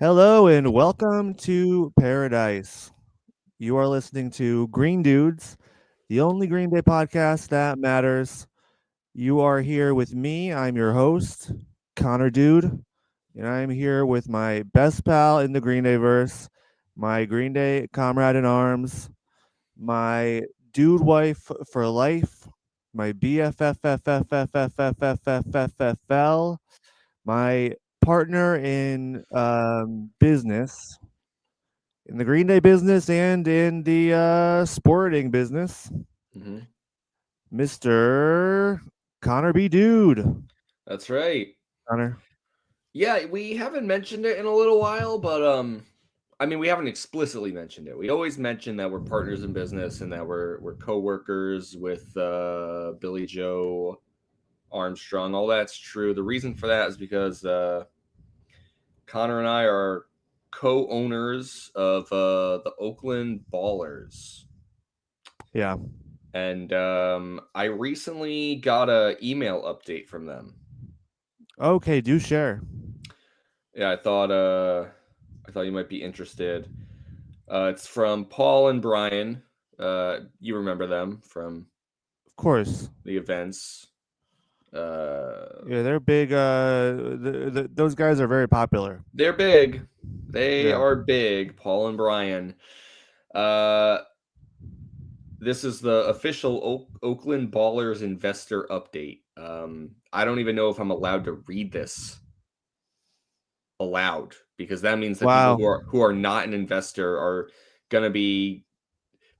Hello and welcome to Paradise. You are listening to Green Dudes, the only Green Day podcast that matters. You are here with me. I'm your host, Connor Dude, and I'm here with my best pal in the Green Day verse, my Green Day comrade in arms, my dude wife for life, my BFFFFFFFFFFL, my partner in business, in the Green Day business and in the sporting business, hmm Mr. Connor B. Dude. That's right. Connor. Yeah, we haven't mentioned it in a little while, but I mean, we haven't explicitly mentioned it. We always mention that we're partners in business and that we're co-workers with Billy Joe Armstrong. All that's true. The reason for that is because Connor and I are co-owners of the Oakland Ballers, Yeah. and I recently got a email update from them. Okay, do share. Yeah, I thought you might be interested. It's from Paul and Brian. You remember them from Of course. the events. Yeah, they're big. Those guys are very popular. They're big. They Yeah. are big. Paul and Brian. Uh, this is the official Oakland Ballers investor update. I don't even know if I'm allowed to read this aloud because that means that people Wow. who are not an investor are gonna be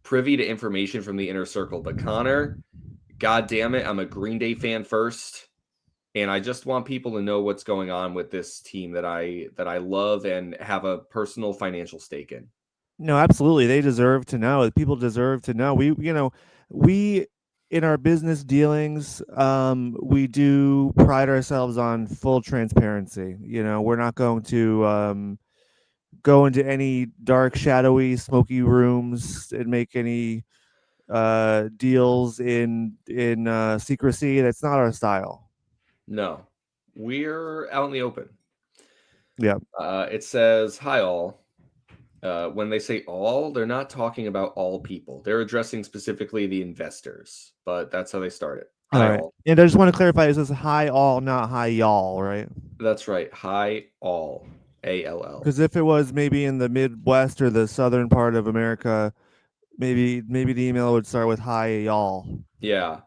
privy to information from the inner circle. But Connor, God damn it, I'm a Green Day fan first, and I just want people to know what's going on with this team that I love and have a personal financial stake in. No, absolutely. They deserve to know. People deserve to know. We in our business dealings, we do pride ourselves on full transparency. We're not going to go into any dark, shadowy, smoky rooms and make any deals in secrecy. That's not our style. No, we're out in the open. Yeah. It says, "Hi all." When they say all, they're not talking about all people. They're addressing specifically the investors, but that's how they start it. All Hi right. all. And I just want to clarify, it says hi all, not hi y'all, right? That's right. Hi all. ALL. Because if it was maybe in the Midwest or the southern part of America, maybe the email would start with hi y'all. Yeah.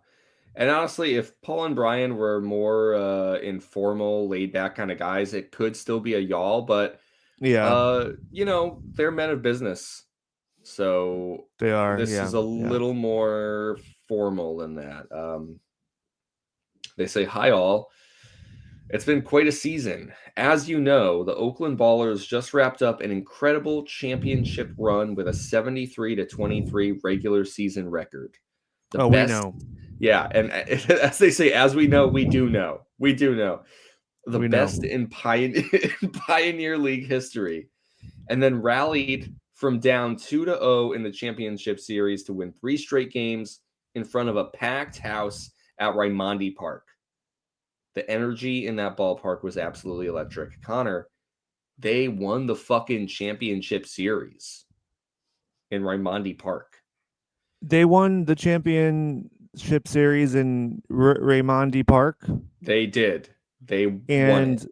And honestly, if Paul and Brian were more informal, laid back kind of guys, it could still be a y'all, but Yeah, they're men of business. So they are. this Yeah, is a yeah. little more formal than that. They say, "Hi all. It's been quite a season. As you know, the Oakland Ballers just wrapped up an incredible championship run with a 73-23 regular season record. The Oh, we best, know. yeah, and as they say, as we know, we do know. We do know. The We best know. in Pioneer League history, and then rallied from down 2-0 in the championship series to win 3 straight games in front of a packed house at Raimondi Park. The energy in that ballpark was absolutely electric. Connor, they won the fucking championship series in Raimondi Park. They won the championship series in Raimondi Park, They did. They won it. and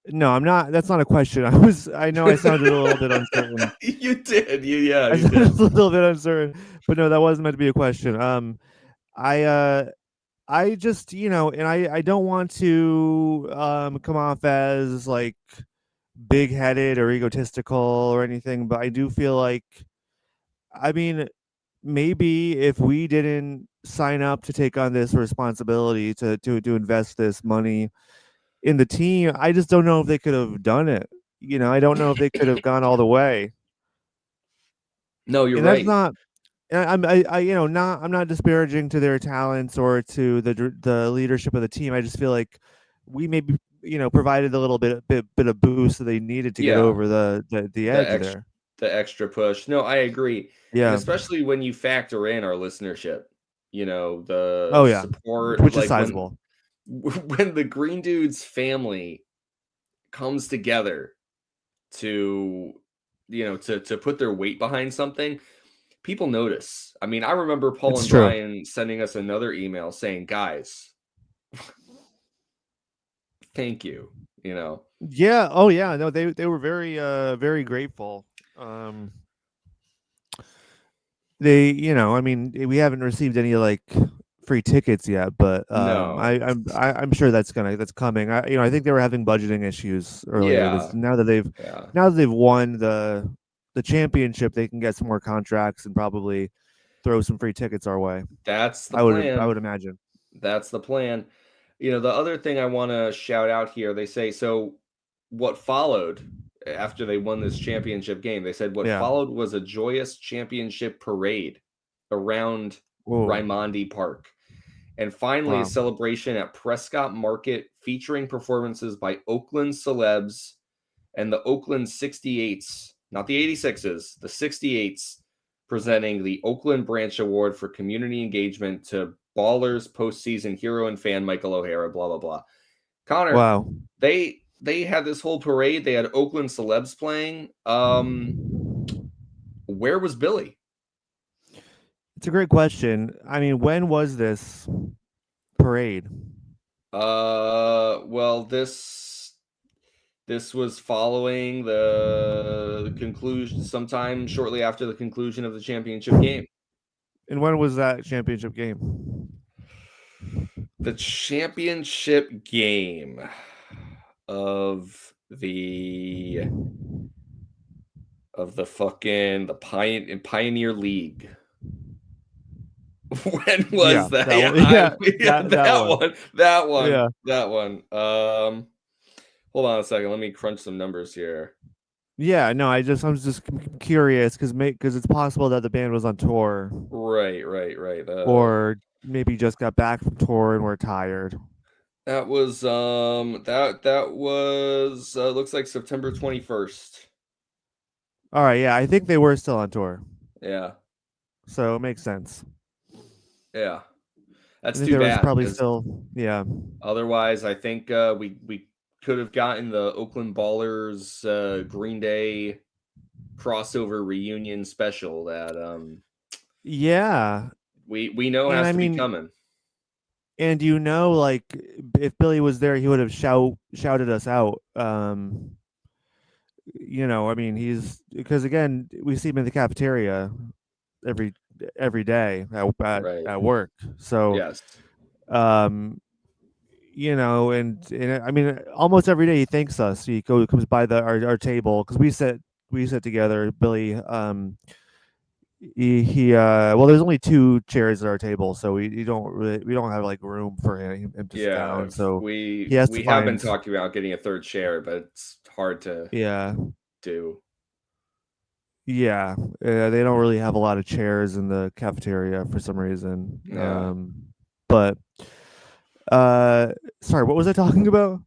no, I'm not. That's not a question. I know I sounded a little bit uncertain. You did. Yeah, I you sounded did. a little bit uncertain, but no, that wasn't meant to be a question. I I just, and I don't want to come off as like big headed or egotistical or anything, but I do feel like, I mean, maybe if we didn't sign up to take on this responsibility to invest this money in the team, I just don't know if they could have done it. I don't know if they could have gone all the way. No, you're And that's right. not not I'm not disparaging to their talents or to the leadership of the team. I just feel like we maybe provided a little bit of boost that they needed to get Yeah, over the the edge extra there. the extra push. No, I agree. And Yeah. especially when you factor in our listenership, the Oh yeah. support Which is like when sizable. when the Green Dudes family comes together to to put their weight behind something, people notice. I mean, I remember Paul It's and true. Brian sending us another email saying, "Guys, thank you." You know, Yeah. Oh, yeah. No, they were very very grateful. Um, I mean, we haven't received any like free tickets yet, but no, I'm sure that's coming. I think they were having budgeting issues earlier. This yeah, yeah. now that they've won the championship, they can get some more contracts and probably throw some free tickets our way. That's the I plan. would imagine. That's the plan. The other thing I want to shout out here, they say, so what followed after they won this championship game, they said what Yeah. followed was a joyous championship parade around Whoa. Raimondi Park. And finally, a Wow. celebration at Prescott Market featuring performances by Oakland celebs and the Oakland 68s, not the 86s, the 68s, presenting the Oakland Branch Award for community engagement to Ballers postseason hero and fan Michael O'Hara, blah blah blah. Connor, Wow. they had this whole parade. They had Oakland celebs playing. Where was Billy? It's a great question. I mean, when was this parade? Well, this was following the conclusion, sometime shortly after the conclusion of the championship game. And when was that championship game? The championship game of the fucking Pioneer League. When Yeah, was that? that Yeah, one. Yeah, yeah, that that one. one, that one, Yeah. that one. Hold on a second. Let me crunch some numbers here. Yeah, no, I'm just curious because it's possible that the band was on tour Right, right, right. or maybe just got back from tour and were tired. that was looks like September 21st. All right, yeah, I think they were still on tour, Yeah, so it makes sense. yeah. I That's think too there was bad probably because still, yeah, otherwise, I think we could have gotten the Oakland Ballers Green Day crossover reunion special that yeah, we know and has I to be mean, coming. and like if Billy was there, he would have shouted us out. I mean, he's because again, we see him in the cafeteria every every day Right. at work. So, Yes. um, and I mean, almost every day he thanks us. Comes by our table because we sit together. Billy, well, there's only two chairs at our table, so we don't have like room for him to sit Yeah. down. If So he we has to we have been find, talking about getting a third chair, but it's hard to yeah, do. yeah. They don't really have a lot of chairs in the cafeteria for some reason. Yeah. But uh, sorry, what was I talking about?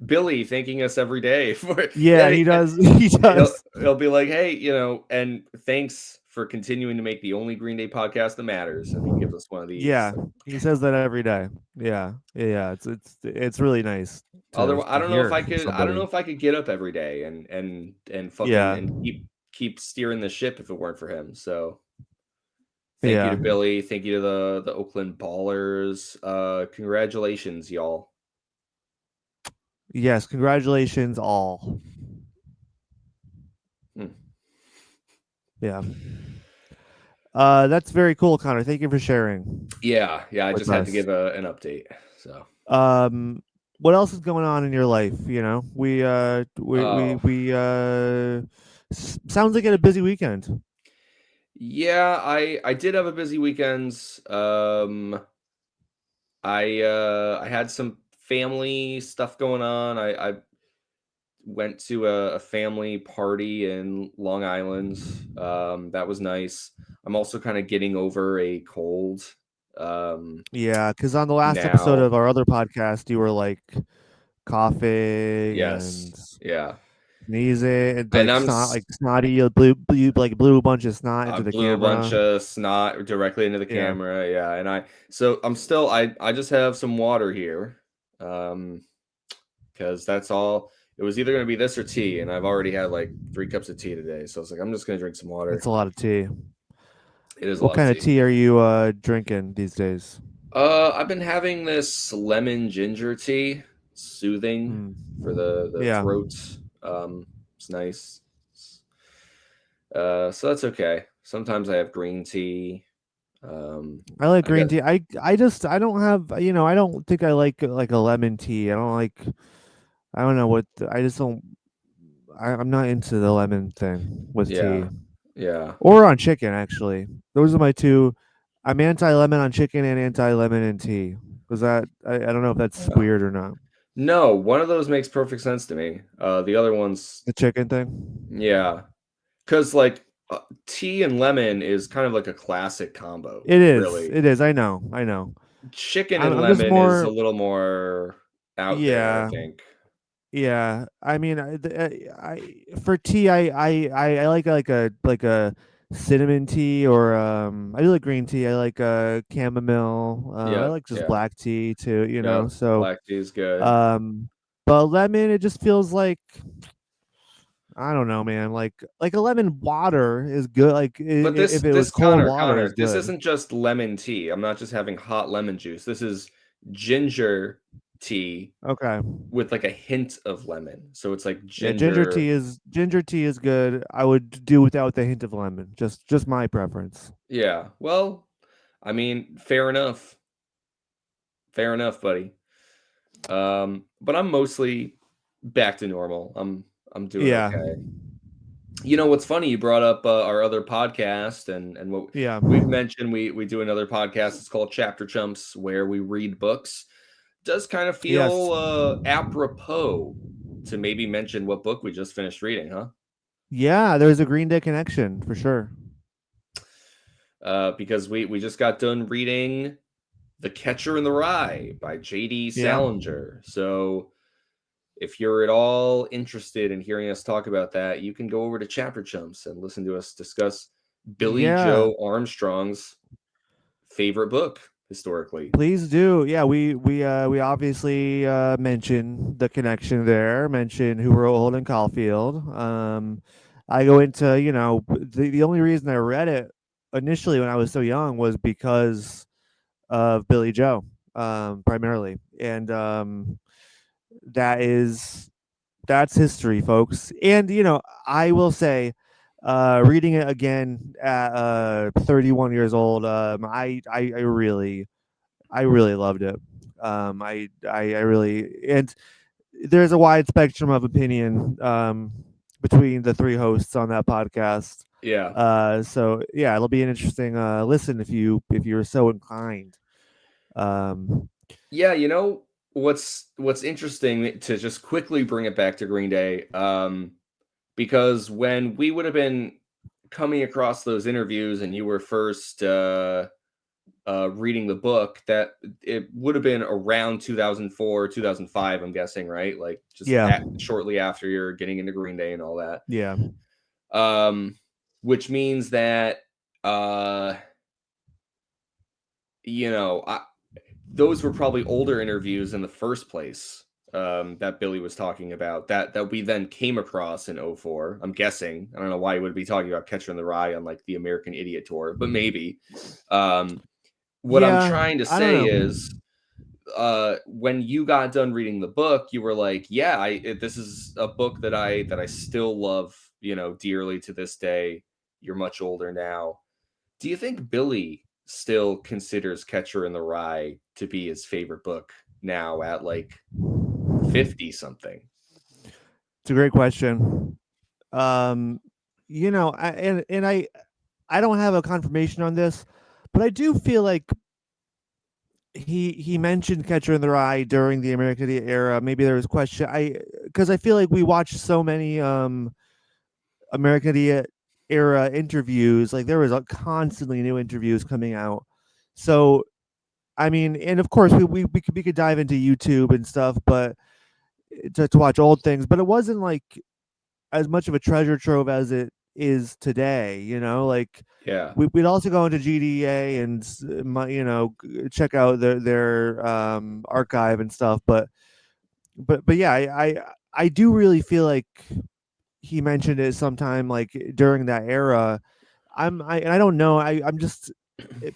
Billy thanking us every day for Yeah, yeah, he does. He he'll does. he'll be like, "Hey, and thanks for continuing to make the only Green Day podcast that matters." And he gives us one of these. Yeah, he says that every day. Yeah, yeah. It's really nice Otherwise, I to don't know if hear I from could. I don't know somebody. if I could get up every day and fucking Yeah, and keep steering the ship if it weren't for him. So thank you to yeah. Billy. Thank you to the Oakland Ballers. Congratulations, y'all. Yes, congratulations all. Hmm. Yeah. That's very cool, Connor. Thank you for sharing Yeah, yeah. I with just had to us. give an update. So, Um, what else is going on in your life? oh sounds like you had a busy weekend. yeah, I did have a busy weekend. I had some family stuff going on. I went to a family party in Long Island. That was nice. I'm also kind of getting over a cold Yeah, because on the last episode now. of our other podcast, you were like coughing and Yes, yeah, sneezing and and like I'm s- snotty. You like blew a bunch of snot I into the blew a bunch camera. of snot directly into the Yeah. camera. Yeah, and I'm still I just have some water here, because that's all. it was either going to be this or tea, and I've already had like 3 cups of tea today. So I was like, I'm just going to drink some It's water. a lot of tea. It is a What lot of kind of tea. tea are you drinking these days? I've been having this lemon ginger tea, soothing Hmm. for the Yeah, throat. It's nice. So that's okay. Sometimes I have green tea. I like I got green tea. I just I don't have I don't think I like a lemon tea. I don't like I don't know what I just don't I'm not into the lemon thing with yeah, tea yeah. or on chicken actually. Those are my two. I'm anti-lemon on chicken and anti-lemon in tea. Was that I don't know if that's Yeah. weird or not. No, one of those makes perfect sense to me. The other ones, The chicken thing. yeah, because like tea and lemon is kind of like a classic combo, It is. really. It is. I know. I know. Chicken I'm and I'm just lemon is a more little more out there, I yeah. think. Yeah, I mean, I for tea, I like a cinnamon tea or I do like green tea. I like chamomile. I Yep, like just yeah, black tea too. yep. So Black tea is good. um, but lemon, it just feels like I don't know, man. Like a lemon water is good. Like But this if it was this cold Connor, water is Connor, this good. isn't just lemon tea. I'm not just having hot lemon juice. This is ginger tea Okay, with like a hint of lemon. So it's like yeah, ginger. ginger tea is good. I would do without the hint of lemon. Just my preference. Yeah. Well, I mean, fair enough. Fair enough, buddy. But I'm mostly back to normal. I'm doing Yeah, okay. You know what's funny? You brought up our other podcast, and what yeah. we've mentioned. We do another podcast. It's called Chapter Chumps, where we read books. Does kind of Yes. feel apropos to maybe mention what book we just finished reading, huh? Yeah, there's a Green Day connection for sure. Because we just got done reading The Catcher in the Rye by J.D. Yeah. Salinger. So if you're at all interested in hearing us talk about that, you can go over to Chapter Chumps and listen to us discuss Billy Yeah. Joe Armstrong's favorite book historically. Please do. Yeah, we obviously mention the connection there, mention who wrote Holden Caulfield. I go into, the only reason I read it initially when I was so young was because of Billy Joe, primarily. And that is that's history, folks. And I will say, reading it again at 31 years old, I really loved it. I really and there's a wide spectrum of opinion between the three hosts on that podcast. Yeah. So yeah, it'll be an interesting listen if you're so inclined. Um, Yeah, what's interesting to just quickly bring it back to Green Day, because when we would have been coming across those interviews and you were first reading the book, that it would have been around 2004, 2005, I'm guessing, right? Like just yeah, shortly after you're getting into Green Day and all that. yeah, Um, which means that uh, you know, I, those were probably older interviews in the first place, that Billy was talking about that we then came across in '04. I'm guessing. I don't know why he would be talking about Catcher in the Rye on like the American Idiot tour, but maybe. Um, what I'm yeah. trying to I don't say know. is, when you got done reading the book, you were like, "Yeah, this is a book that I still love, dearly to this day. You're much older now. Do you think Billy still considers Catcher in the Rye to be his favorite book now at like 50 something?" It's a great question. Um, I don't have a confirmation on this, but I do feel like he mentioned Catcher in the Rye during the American Idiot era. Maybe there was question I because I feel like we watched so many American Idiot era interviews. Like there was constantly new interviews coming out. So I mean, and of course we could dive into YouTube and stuff, but to watch old things. But it wasn't like as much of a treasure trove as it is today. Like Yeah. we'd also go into GDA and check out their archive and stuff. But yeah, I do really feel like he mentioned it sometime like during that era. And I don't know. I'm just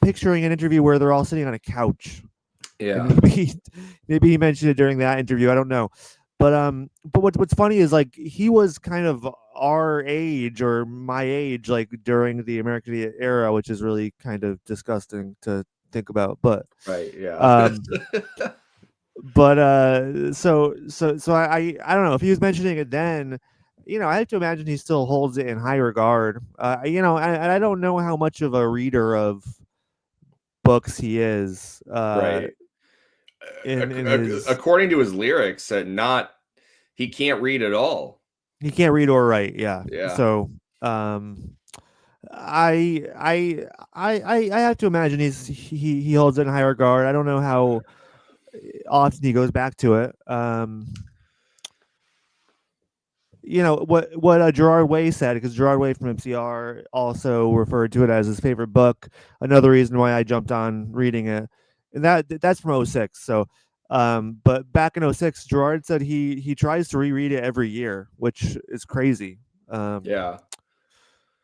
picturing an interview where they're all sitting on a couch, and Yeah, maybe he mentioned it during that interview. I don't know, but what's funny is like he was kind of our age or my age like during the American Idiot era, which is really kind of disgusting to think about. right. Yeah, Um, so I don't know if he was mentioning it then. I have to imagine he still holds it in high regard. And I don't know how much of a reader of books he is. right. In his According to his lyrics, not he can't read at all. He can't read or write. Yeah. Yeah, So um, I I I have to imagine he holds it in high regard. I don't know how often he goes back to it. What Gerard Way said, because Gerard Way from MCR also referred to it as his favorite book. Another reason why I jumped on reading it, and that's from '06. So, but back in '06, Gerard said he tries to reread it every year, which is crazy. Um, yeah,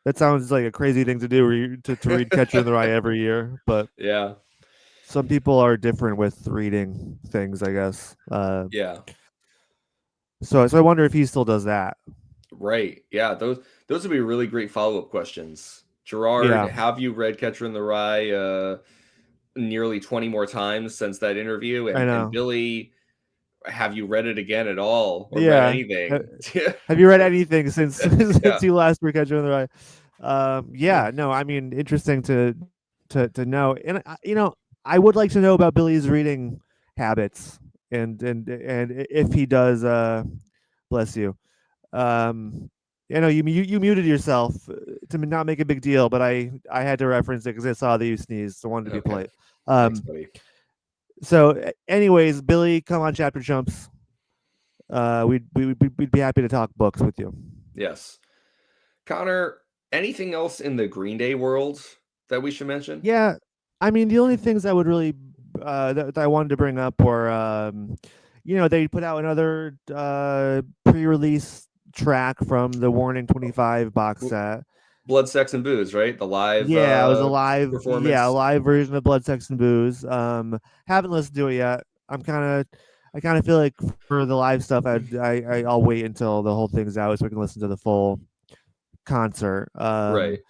that sounds like a crazy thing to do, to read Catcher in the Rye every year. But yeah, some people are different with reading things, I guess. yeah. So I wonder if he still does that. Right. Yeah. Those would be really great follow up questions. Gerard, Yeah, have you read Catcher in the Rye nearly 20 more times since that interview? I And know. Billy, have you read it again at all or read Yeah. anything? Yeah. Have you read anything since Yeah. since you last were Catcher in the Rye? Yeah, no, I mean, interesting to know, and I would like to know about Billy's reading habits, and if he does. Bless you. Um, you muted yourself to not make a big deal, but I had to reference it because I saw that you sneezed, so I wanted to be Okay. polite. Thanks, Um, buddy. anyways, Billy, come on, chapter chumps. We'd be happy to talk books with you. Yes. Connor, anything else in the Green Day world that we should mention? Yeah, I mean, the only things I would really that I wanted to bring up were, they put out another pre-release track from the Warning 25 box W- set. Blood, Sex, and Booze, right? The live Yeah, it was a performance. live version of Blood, Sex, and Booze. Haven't listened to it yet. I kind of feel like for the live stuff, I'll wait until the whole thing's out so we can listen to the full concert. Right.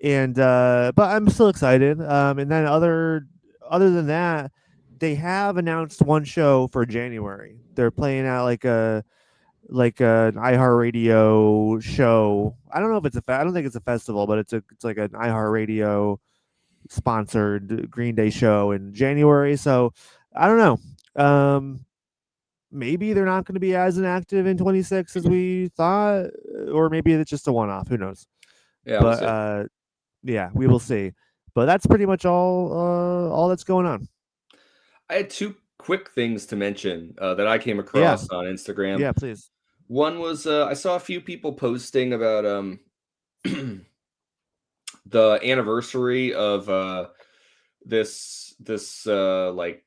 But I'm still excited. And then other than that, they have announced one show for January. They're playing out like an iHeartRadio show. I don't know if I don't think it's a festival, but it's like an iHeartRadio sponsored Green Day show in January. So I don't know. Maybe they're not going to be as inactive in 26 as we thought, or maybe it's just a one off. Who knows? Yeah, we'll But see. yeah, we will see. But that's pretty much all that's going on. I had two quick things to mention that I came Yeah, across on Instagram. yeah, please. One was I saw a few people posting about the anniversary of this like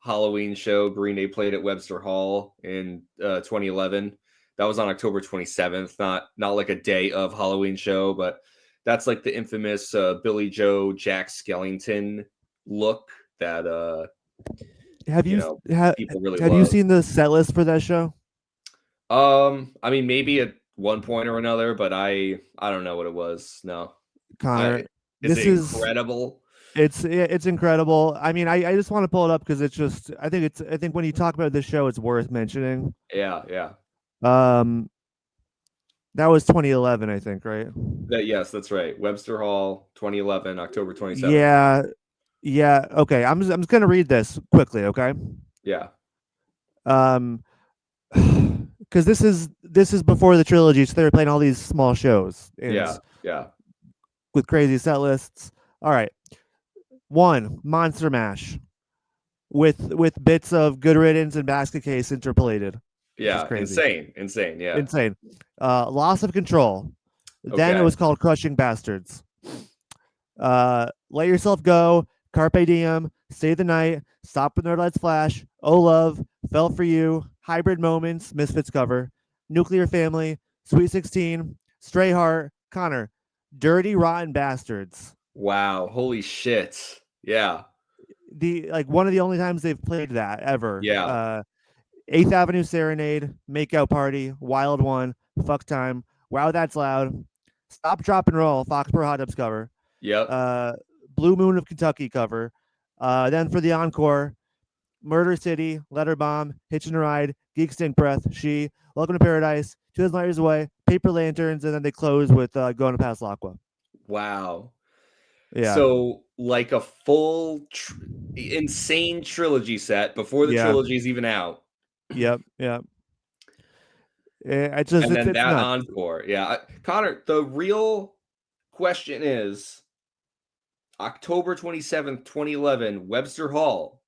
Halloween show Green Day played at Webster Hall in 2011. That was on October 27th, not like a day of Halloween show, but that's like the infamous Billy Joe Jack Skellington look that Have you you know ha, people really have you love. seen the set list for that show, I mean maybe at one point or another, but I don't know what it was. No. I Connor? Is This it is incredible? it's incredible. I mean, I just want to pull it up because it's just I think when you talk about this show, it's worth mentioning. Yeah, yeah. Um, that was 2011, I think, right? Yes, that's right. Webster Hall, 2011, October 27th. Yeah, yeah. Okay, I'm just gonna read this quickly. Okay. Yeah. Um, because this is before the trilogy, so they were playing all these small shows and Yeah, yeah, with crazy set lists. All right, one Monster Mash with bits of Good Riddance and Basket Case interpolated, which is yeah. crazy, Insane, insane. Yeah. insane. Loss of Control. Then it Okay. was called Crushing Bastards. Let Yourself Go, Carpe Diem, Stay the Night, Stop When the Red Lights Flash, Oh Love, Fell for You, Hybrid Moments, Misfits cover, Nuclear Family, Sweet 16, Stray Heart, Connor, Dirty Rotten Bastards. Wow. Holy shit. Yeah. The like one of the only times they've played that ever. Yeah. Eighth Avenue Serenade, Makeout Party, Wild One, Fuck Time, Wow That's Loud, Stop Drop and Roll, Foxborough Hot Tubs cover, Yep. uh, Blue Moon of Kentucky cover. Then for the encore, Murder City, Letter Bomb, Hitchin' a Ride, Geek Stink Breath, She, Welcome to Paradise, 2,000 Light Years Away, Paper Lanterns, and then they close with Going to Pass L'Aqua. Wow. Yeah, So like a full insane trilogy set before the yeah, trilogy is even out. yep, yep. It's just And then it's that nuts. encore. Yeah. Connor, the real question is October 27th, 2011, Webster Hall,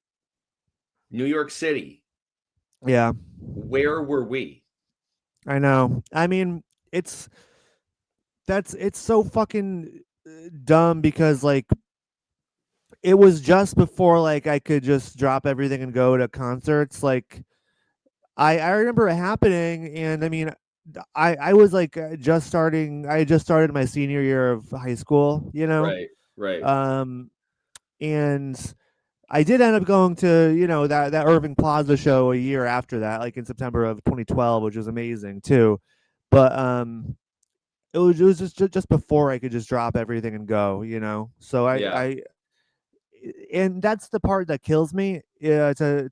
New York City. Yeah, Where were we? I know. I mean, it's it's so fucking dumb because like it was just before like I could just drop everything and go to concerts. Like I remember it happening, and I mean, I was like just starting. I had just started my senior year of high school, you know, Right, right. um, and I did end up going to that Irving Plaza show a year after that, like in September of 2012, which was amazing too. But it was just before I could just drop everything and go, you know. So Yeah, I and that's the part that kills me. Yeah, to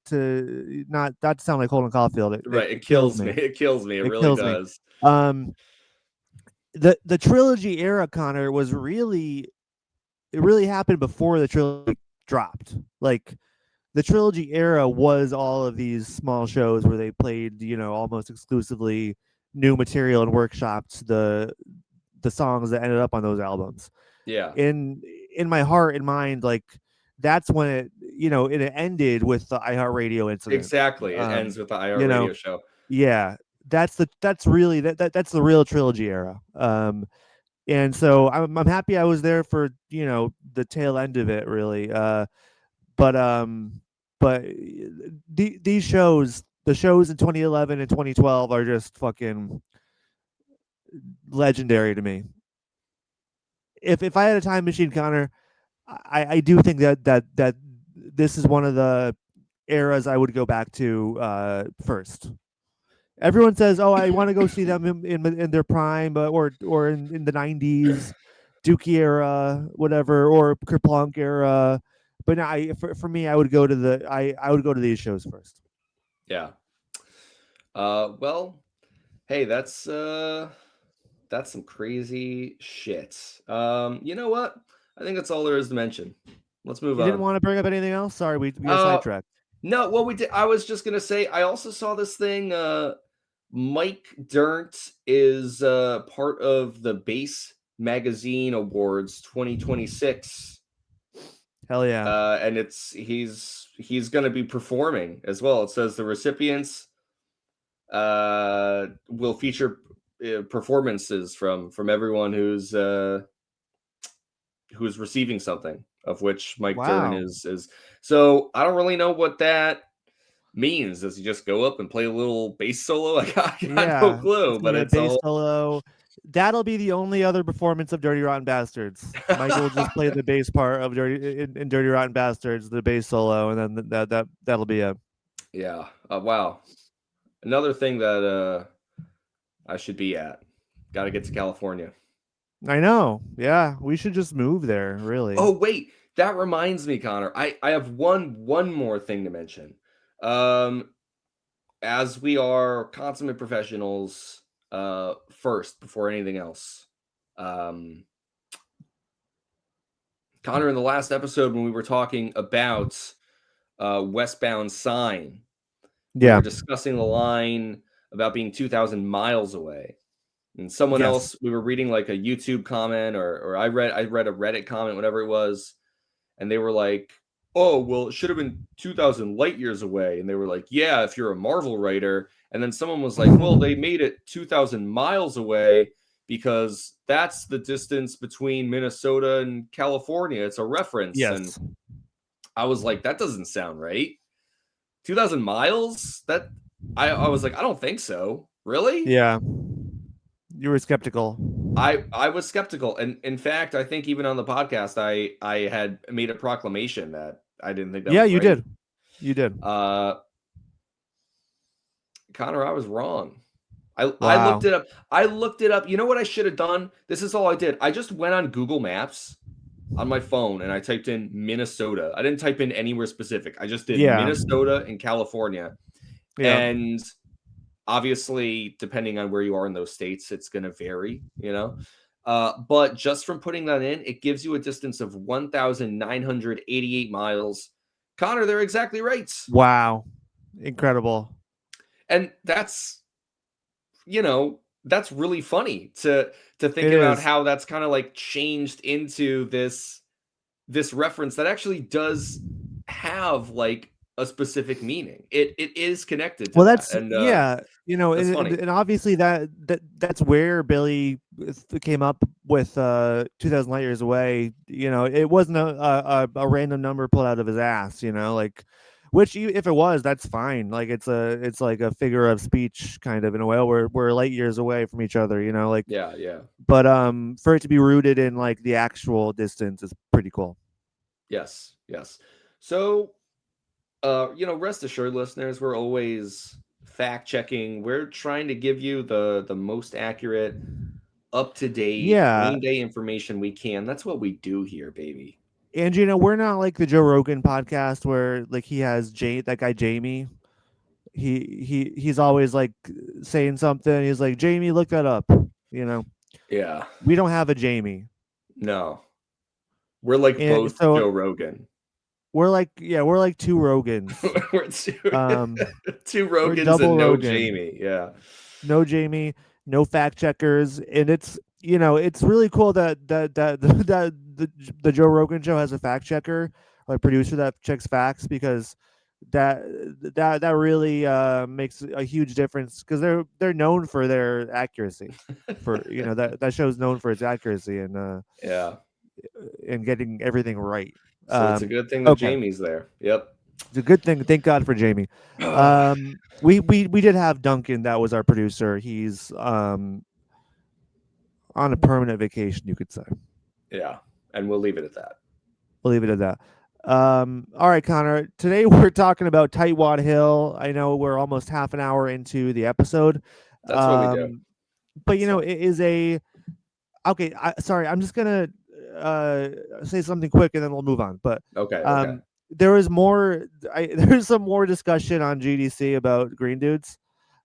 not to sound like Holden Caulfield, right. it It kills kills me. me. It kills me. It It really kills me. does. Um, the trilogy era, Connor, was really it really happened before the trilogy dropped. Like the trilogy era was all of these small shows where they played, almost exclusively new material and workshopped the songs that ended up on those albums. Yeah, In my heart and mind, like that's when it ended with the iHeartRadio incident. exactly. It ends Um, with the IR you know, radio show. yeah, that's really that's the real trilogy era. And so I'm happy I was there for the tail end of it, really. But these shows, the shows in 2011 and 2012, are just fucking legendary to me. If I had a time machine, Connor, I do think that this is one of the eras I would go back to first. Everyone says, "Oh, I want to go see them in their prime, or in the '90s, Dookie era, whatever, or Kerplunk era." But no, for me, I would go to these shows first. Yeah. Well, hey, that's some crazy shit. You know what? I think that's all there is to mention. Let's move You didn't on. want to bring up anything else? Sorry, we got Uh, sidetracked. no, what we did. I was just gonna say. I also saw this thing. Mike Dirnt is part of the Bass Magazine Awards 2026. Hell yeah! And he's going to be performing as well. It says the recipients will feature performances from everyone who's receiving something, of which Mike Dern Wow. is. So I don't really know what that means. Does he just go up and play a little bass solo? I got no Yeah, it's clue, gonna but be a it's a bass whole. solo. That'll be the only other performance of Dirty Rotten Bastards. Michael will just play the bass part of in Dirty Rotten Bastards, the bass solo, and then that'll be it. Yeah. Wow. Another thing that I should be at. Got to get to California. I know. Yeah, we should just move there. Really. Oh wait, that reminds me, Connor. I have one more thing to mention. Um, as we are consummate professionals, first before anything else. Um, Connor, in the last episode when we were talking about westbound sign, we Yeah. were discussing the line about being 2,000 miles away. And someone Yes. else, we were reading like a YouTube comment, or I read a Reddit comment, whatever it was, and they were like, "Oh, well, it should have been 2,000 light years away." And they were like, "Yeah, if you're a Marvel writer." And then someone was like, "Well, they made it 2,000 miles away because that's the distance between Minnesota and California. It's a reference." And Yes. I was like, "That doesn't sound right. 2,000 miles? That." I was like, I don't think so. Really? Yeah, you were skeptical. I was skeptical, and in fact, I think even on the podcast, I had made a proclamation that I didn't think that Yeah, was you right. did. You did. Uh, Connor, I was wrong. I looked Wow. it up. I looked it up. You know what I should have done? This is all I did. I just went on Google Maps on my phone and I typed in Minnesota. I didn't type in anywhere specific. I just did Yeah. Minnesota and California. Yeah. And obviously, depending on where you are in those states, it's going to vary, you know. But just from putting that in, it gives you a distance of 1,988 miles. Connor, they're exactly right. Wow. Incredible. And that's really funny to think It about is. how that's kind of like changed into this reference that actually does have like a specific meaning. It is connected to Well, that, that's and yeah, that's funny. and obviously that's where Billy came up with 2000 light years away. It wasn't a random number pulled out of his ass. Like, which if it was, that's fine. Like it's like a figure of speech kind of in a way. We're light years away from each other. Like, Yeah, yeah. but for it to be rooted in like the actual distance is pretty cool. Yes, yes. So, rest assured, listeners, we're always fact checking. We're trying to give you the most accurate, up to date Yeah, Green Day information we can. That's what we do here, baby. and we're not like the Joe Rogan podcast where like he has that guy Jamie. He's always like saying something. He's like, Jamie, look that up. You know, Yeah. we don't have a Jamie, No, we're like and both so Joe Rogan. we're like two Rogans. We're two, Um, two we're Rogans double and no Rogan. Jamie. Yeah. No Jamie, no fact checkers, and it's really cool that the Joe Rogan show has a fact checker, a producer that checks facts because that that really makes a huge difference because they're known for their accuracy. For that show's known for its accuracy Yeah. and getting everything right. So it's a good thing that Okay, Jamie's there. Yep. it's a good thing. Thank God for Jamie. We did have Duncan. That was our producer. He's on a permanent vacation, you could say. Yeah. And we'll leave it at that. We'll leave it at that. All right, Connor. Today we're talking about Tightwad Hill. I know we're almost half an hour into the episode, That's what we do. but It's fine. it is a okay. Sorry, I'm just gonna uh, say something quick and then we'll move on. But Okay. Okay. um, there is more. There's some more discussion on GDC about green dudes.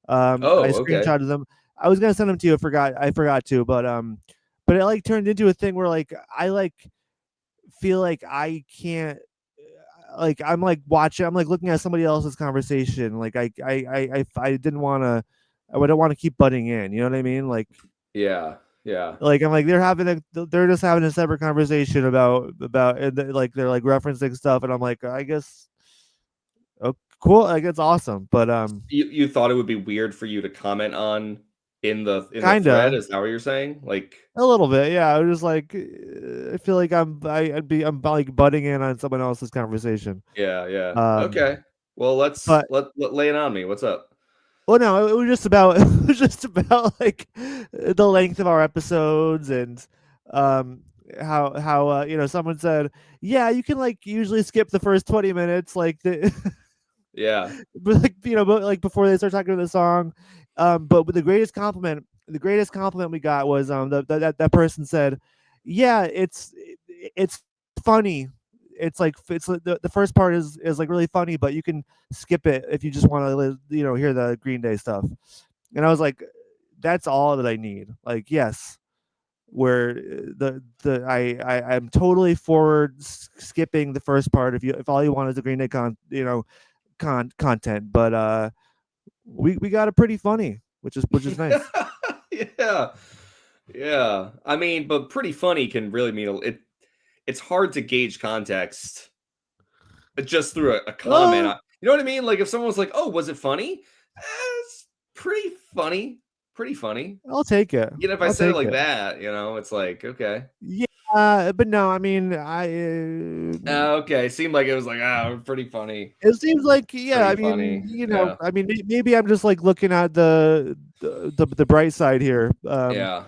I Oh, okay. screenshotted them. I was gonna send them to you. I forgot to, but it like turned into a thing where like I like feel like I can't like I'm like watching. I'm like looking at somebody else's conversation. Like I didn't want to. I don't want to keep butting in. You know what I mean? Yeah. Yeah. Like I'm like they're just having a separate conversation about and like they're like referencing stuff, and I'm like I guess oh cool. Like it's awesome, but You thought it would be weird for you to comment on in the thread? kinda. Is that what you're saying? Like, A little bit, yeah. I was just like, I feel like I'm like butting in on someone else's conversation. yeah, yeah. Um, Okay. Well, let's but let lay it on me. What's up? well, no, it was just about it was just about like the length of our episodes and um how someone said, yeah, you can like usually skip the first 20 minutes, like the Yeah. but like before they start talking about the song. But the greatest compliment we got was that person said, "Yeah, it's funny. The first part is like really funny, but you can skip it if you just want to hear the Green Day stuff." And I was like, "That's all that I need." Like, yes, where the I'm totally forward skipping the first part if all you want is the Green Day content, but we got it pretty funny, which is nice. Yeah. Yeah. I mean, but pretty funny can really mean it's hard to gauge context just through a comment. Uh, You know what I mean? Like if someone was like, "Oh, was it funny?" It's pretty funny. Pretty funny. I'll take it. If I I'll said it take like it. that, it's like, okay. Yeah, But no, I mean, Okay, seemed like it was like, pretty funny, it seems like, yeah, I pretty mean, funny. Yeah, I mean, maybe I'm just like looking at the bright side here. yeah.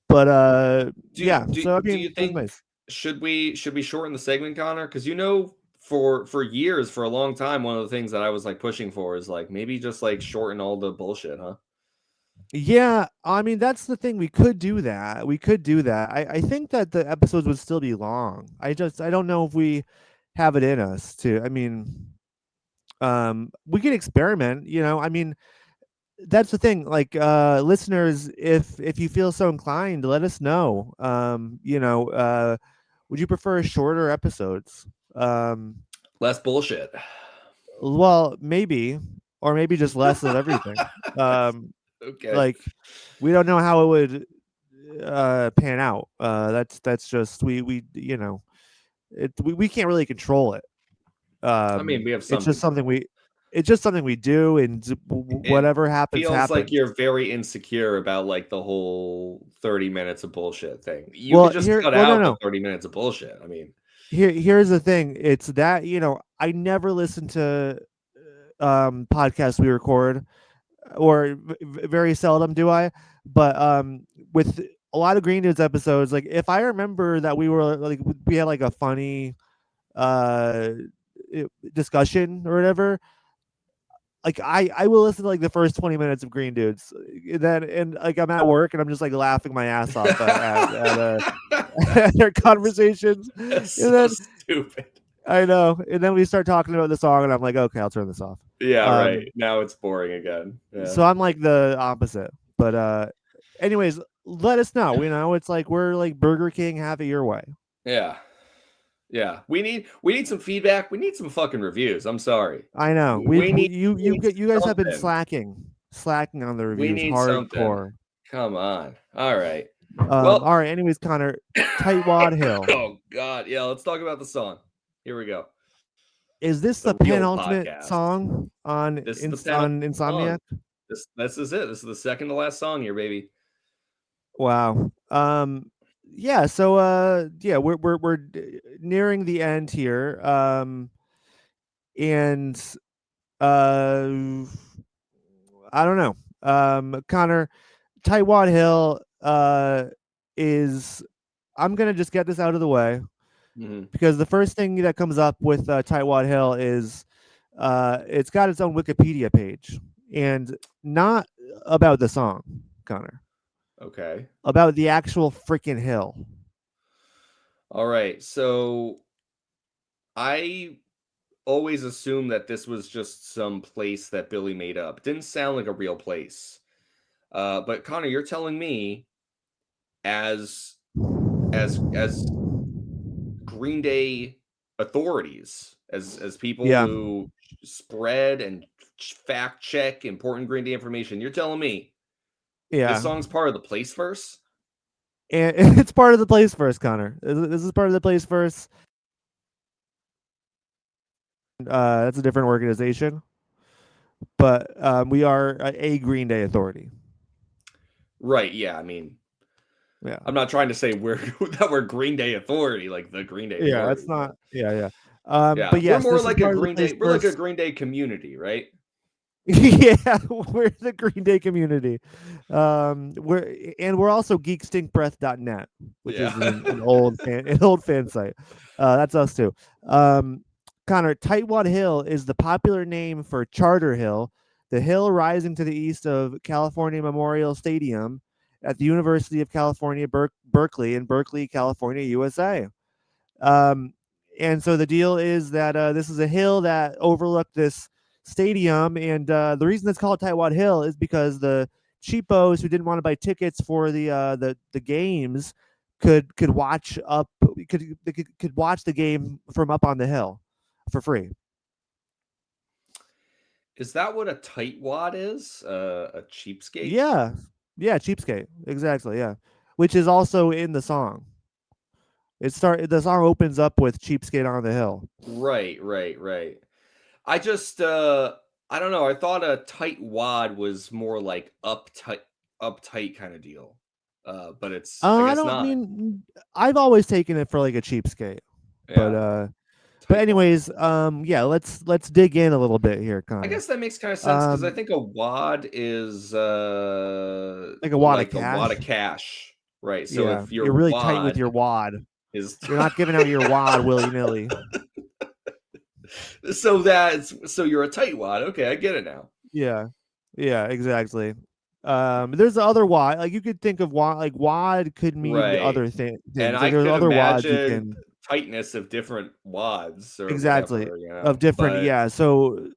But Do yeah. do So I do mean, you it was think nice. should we shorten the segment, Connor? Because for years, for a long time, one of the things that I was like pushing for is like maybe just like shorten all the bullshit, huh? Yeah, I mean, that's the thing. We could do that. We could do that. I think that the episodes would still be long. I don't know if we have it in us to. I mean, we can experiment. I mean, that's the thing. Like, listeners, if you feel so inclined, let us know. Would you prefer shorter episodes? Um, Less bullshit. well, maybe, or maybe just less of everything. Um, Okay. like, we don't know how it would pan out. That's just we can't really control it. I mean, we have It's some just something control. we do, and It whatever happens feels like happens. you're very insecure about like the whole 30 minutes of bullshit thing. You could Well, just cut well, no, out the no. 30 minutes of bullshit. I mean, Here's the thing. It's that I never listen to podcasts we record, or very seldom do I. But with a lot of Green Dudes episodes, like if I remember that we had like a funny uh discussion or whatever, like I will listen to like the first 20 minutes of Green Dudes, and like I'm at work and I'm just like laughing my ass off at their conversations, that's and so then stupid. I know, and then we start talking about the song and I'm like, okay, I'll turn this off. Yeah, right. um Now it's boring again. Yeah. so I'm like the opposite. But anyways, let us know. It's like we're like Burger King, have it your way. Yeah. Yeah. We need some feedback. We need some fucking reviews. I'm sorry. I know, We need we need you guys have been something. slacking on the We reviews need something. hardcore. Come on. All right. Well, All right. Anyways, Connor, Tightwad Hill. oh god. Yeah, let's talk about the song. Here we go. Is this the The real penultimate podcast. song This is the penultimate on song. Insomniac? This is it. This is the second to last song here, baby. Wow. Yeah. So yeah, we're nearing the end here. And uh, I don't know. Connor, Tightwad Hill is. I'm gonna just get this out of the way, Mhm. because the first thing that comes up with Tightwad Hill is it's got its own Wikipedia page, and not about the song, Connor, Okay. about the actual freaking hill. All right. So I always assumed that this was just some place that Billy made up. Didn't sound like a real place. But Connor, you're telling me as as Green Day authorities, as people Yeah, who spread and fact check important Green Day information, you're telling me this yeah, song's part of the place verse? and it's part of the place first, Connor. This is part of the place first. That's a different organization, but we are a Green Day authority. Right. Yeah. I mean, Yeah, I'm not trying to say we're that we're Green Day authority, like the Green Day yeah. It's authority. No. not. Yeah, yeah. Yeah, But we're yes, more this is like a part of the Green place Day. We're like a first. Green Day community, right? Yeah, we're the Green Day community. We're also geekstinkbreath.net, which Yeah. is an old an old fan site. That's us too. Um, Connor, Tightwad Hill is the popular name for Charter Hill, the hill rising to the east of California Memorial Stadium at the University of California, Berkeley in Berkeley, California, USA. Um, and so the deal is that this is a hill that overlooked this stadium, and the reason it's called Tightwad Hill is because the cheapos who didn't want to buy tickets for the games could watch up could watch the game from up on the hill for free. Is that what a tightwad is? A cheapskate? Yeah, yeah, cheapskate, exactly. Yeah, which is also in the song. The song opens up with cheapskate on the hill. Right, right, right. I just I don't know. I thought a tight wad was more like uptight kind of deal. But it's, I I guess, don't not. mean I've always taken it for like a cheapskate, but Yeah, but tightwad. anyways, yeah, let's dig in a little bit here, I Connor. guess that makes kind of sense because I Um, think a wad is like a wad of like a wad of cash. cash, right? So Yeah, if you're your really tight with wad your wad. is You're not giving out your wad willy nilly. so you're a tightwad. Okay, I get it now. Yeah, yeah, exactly. There's the other wad. Like you could think of wad. Like wad could mean Right. other And things. Like I there's could other wads you imagine can tightness of different wads or exactly whatever, of different. but Yeah, so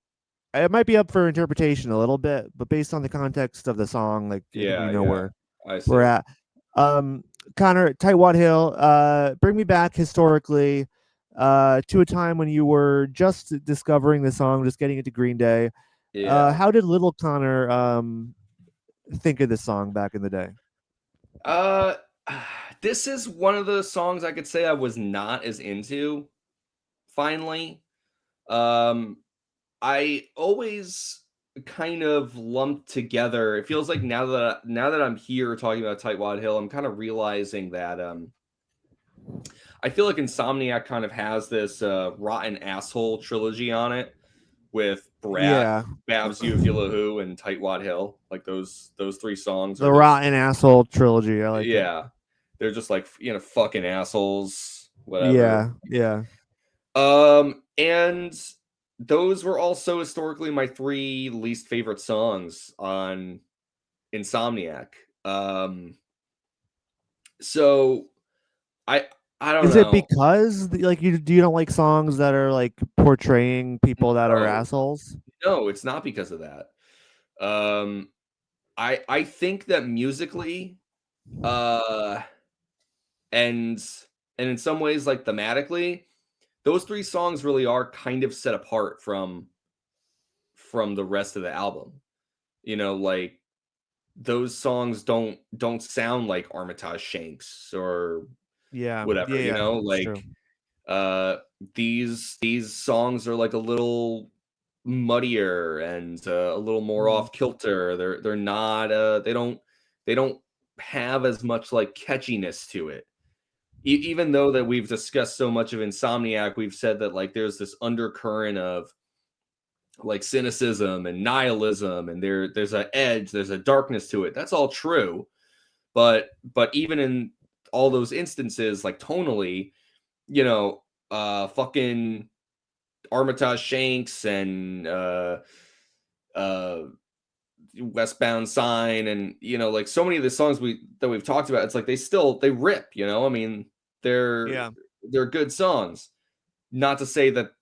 it might be up for interpretation a little bit, but based on the context of the song, like I think we yeah, know yeah, where I we're see. at. Um, Connor, Tightwad Hill, bring me back historically to a time when you were just discovering the song, just getting into Green Day. Yeah. How did little Connor think of this song back in the day? Uh, this is one of the songs I could say I was not as into, finally. Um, I always kind of lumped together, it feels like now that I'm here talking about Tightwad Hill, I'm kind of realizing that, I feel like Insomniac kind of has this, Rotten Asshole trilogy on it with Brat, Yeah, Babs You If You Who, and Tightwad Hill. Like, those 3 songs are the just, Rotten Asshole trilogy. I like it. yeah, they're just like, fucking assholes, whatever. Yeah, yeah. And those were also historically my 3 least favorite songs on Insomniac. Um, so I I don't Is it know. because like you don't like songs that are like portraying people that are No, assholes? no, it's not because of that. Um, I think that musically, uh, and in some ways, like, thematically, those 3 songs really are kind of set apart from the rest of the album. Like, those songs don't sound like Armitage Shanks or Yeah, whatever, yeah, yeah. It's true. like, uh, these songs are, like, a little muddier and, a little more Mm. off kilter. They're not, they don't have as much, like, catchiness to it. Even though that we've discussed so much of Insomniac, we've said that, like, there's this undercurrent of, like, cynicism and nihilism, and there's a edge, there's a darkness to it. That's all true. But even in all those instances, like, tonally, fucking Armitage Shanks and uh Westbound Sign, and like, so many of the songs we've talked about, it's like they rip, I mean, they're Yeah. they're good songs. Not to say that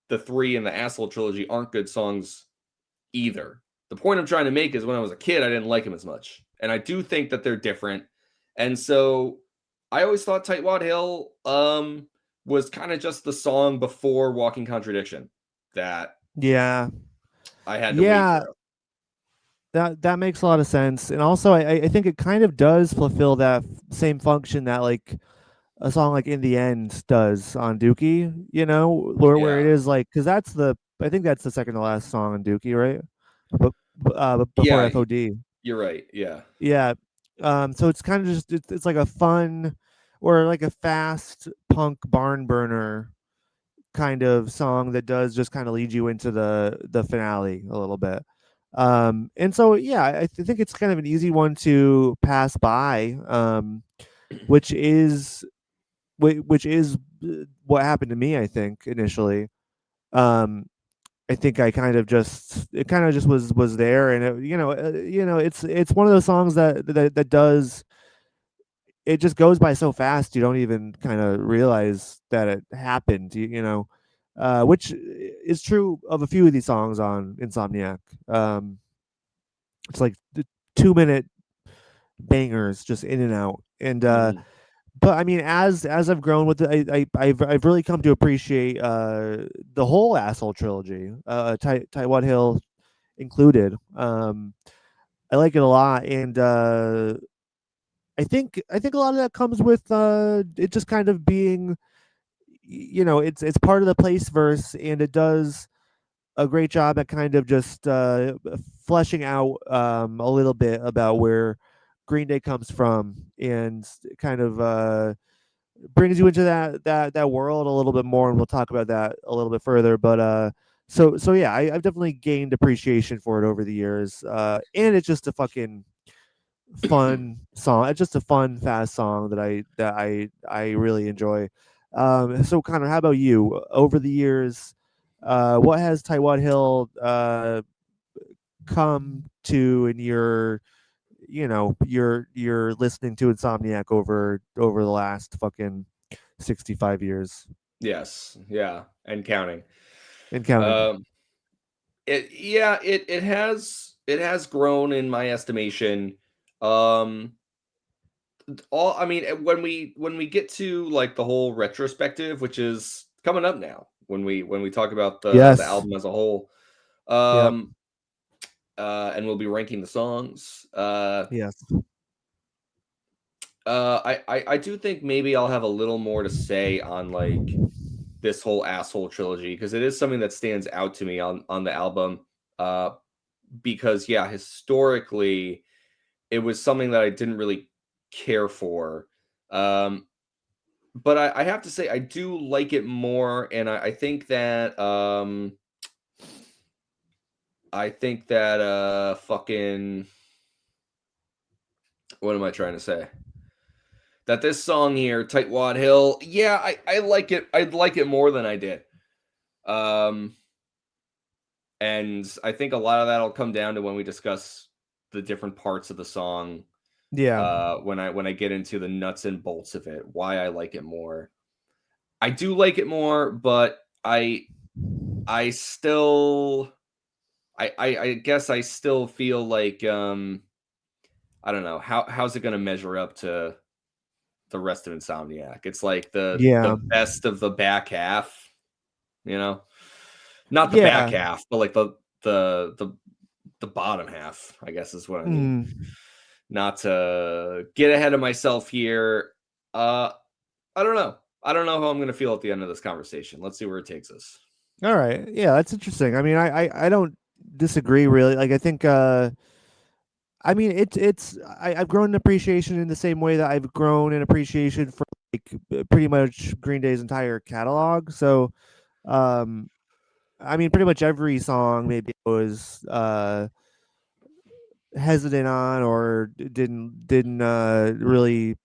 the 3 in the Asshole trilogy aren't good songs either. The point I'm trying to make is, when I was a kid, I didn't like them as much. And I do think that they're different. And so I always thought Tightwad Hill was kind of just the song before Walking Contradiction that Yeah. I had to wade Yeah, through. that makes a lot of sense. And also I think it kind of does fulfill that same function that like a song like In the End does on Dookie, where it Yeah. is like cuz that's the I think that's the second to last song on Dookie, right? But before Yeah, FOD. you're right. Yeah. Yeah. So it's kind of just it's like a fun or like a fast punk barn burner kind of song that does just kind of lead you into the finale a little bit. And so yeah, think it's kind of an easy one to pass by, which is which is what happened to me. I think initially, um, I think I kind of just it kind of just was there, and it's one of those songs that does it just goes by so fast you don't even kind of realize that it happened. Which is true of a few of these songs on Insomniac. It's like the 2 minute bangers just in and out. And Mhm. but I mean, as I've grown with it, I've really come to appreciate the whole Asshole trilogy, Taiwan Hill included. I like it a lot, and I think a lot of that comes with it just kind of being, it's part of the place verse, and it does a great job at kind of just fleshing out a little bit about where Green Day comes from, and kind of brings you into that world a little bit more, and we'll talk about that a little bit further. But so yeah, I've definitely gained appreciation for it over the years, and it's just a fucking fun song. It's just a fun, fast song that I really enjoy. So Connor, how about you? Over the years, what has Taiwan Hill come to in your you're listening to Insomniac over the last fucking 65 years Yes, yeah, and counting. and counting. Um, it has grown in my estimation. Um, all I mean, when we get to like the whole retrospective, which is coming up now, when we talk about the Yes. album as a whole, Yep. um, and we'll be ranking the songs. Yes. I do think maybe I'll have a little more to say on like this whole asshole trilogy because it is something that stands out to me on the album. Uh, because yeah, historically, it was something that I didn't really care for. Um, but I have to say I do like it more, and I think that fucking what am I trying to say? That this song here, Tightwad Hill, yeah, I like it. I like it more than I did. Um, and I think a lot of that'll come down to when we discuss the different parts of the song. Yeah. When I get into the nuts and bolts of it, why I like it more. I do like it more, but I still I guess I still feel like I don't know how's it gonna measure up to the rest of Insomniac. It's like Yeah. the best of the back half, you know? Not the back Yeah. half, but like the bottom half, I guess is what I mean. Mm. Not to get ahead of myself here. Uh I don't know. I don't know how I'm gonna feel at the end of this conversation. Let's see where it takes us. All right. Yeah, that's interesting. I mean, I don't disagree really. Like I think I mean I've grown in appreciation in the same way that I've grown in appreciation for like pretty much Green Day's entire catalog. So um I mean pretty much every song maybe I was hesitant on or didn't really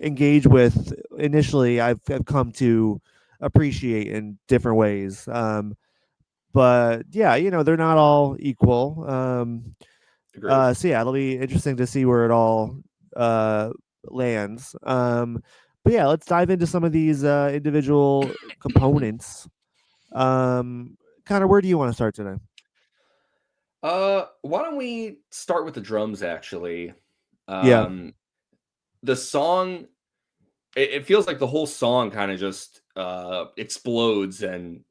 engage with initially, I've come to appreciate in different ways. But yeah, they're not all equal. Agreed. So yeah, it'll be interesting to see where it all uh, lands. But yeah, let's dive into some of these individual components. Um, Connor, where do you want to start today? Why don't we start with the drums actually? Yeah, Um, the song it feels like the whole song kind of just explodes and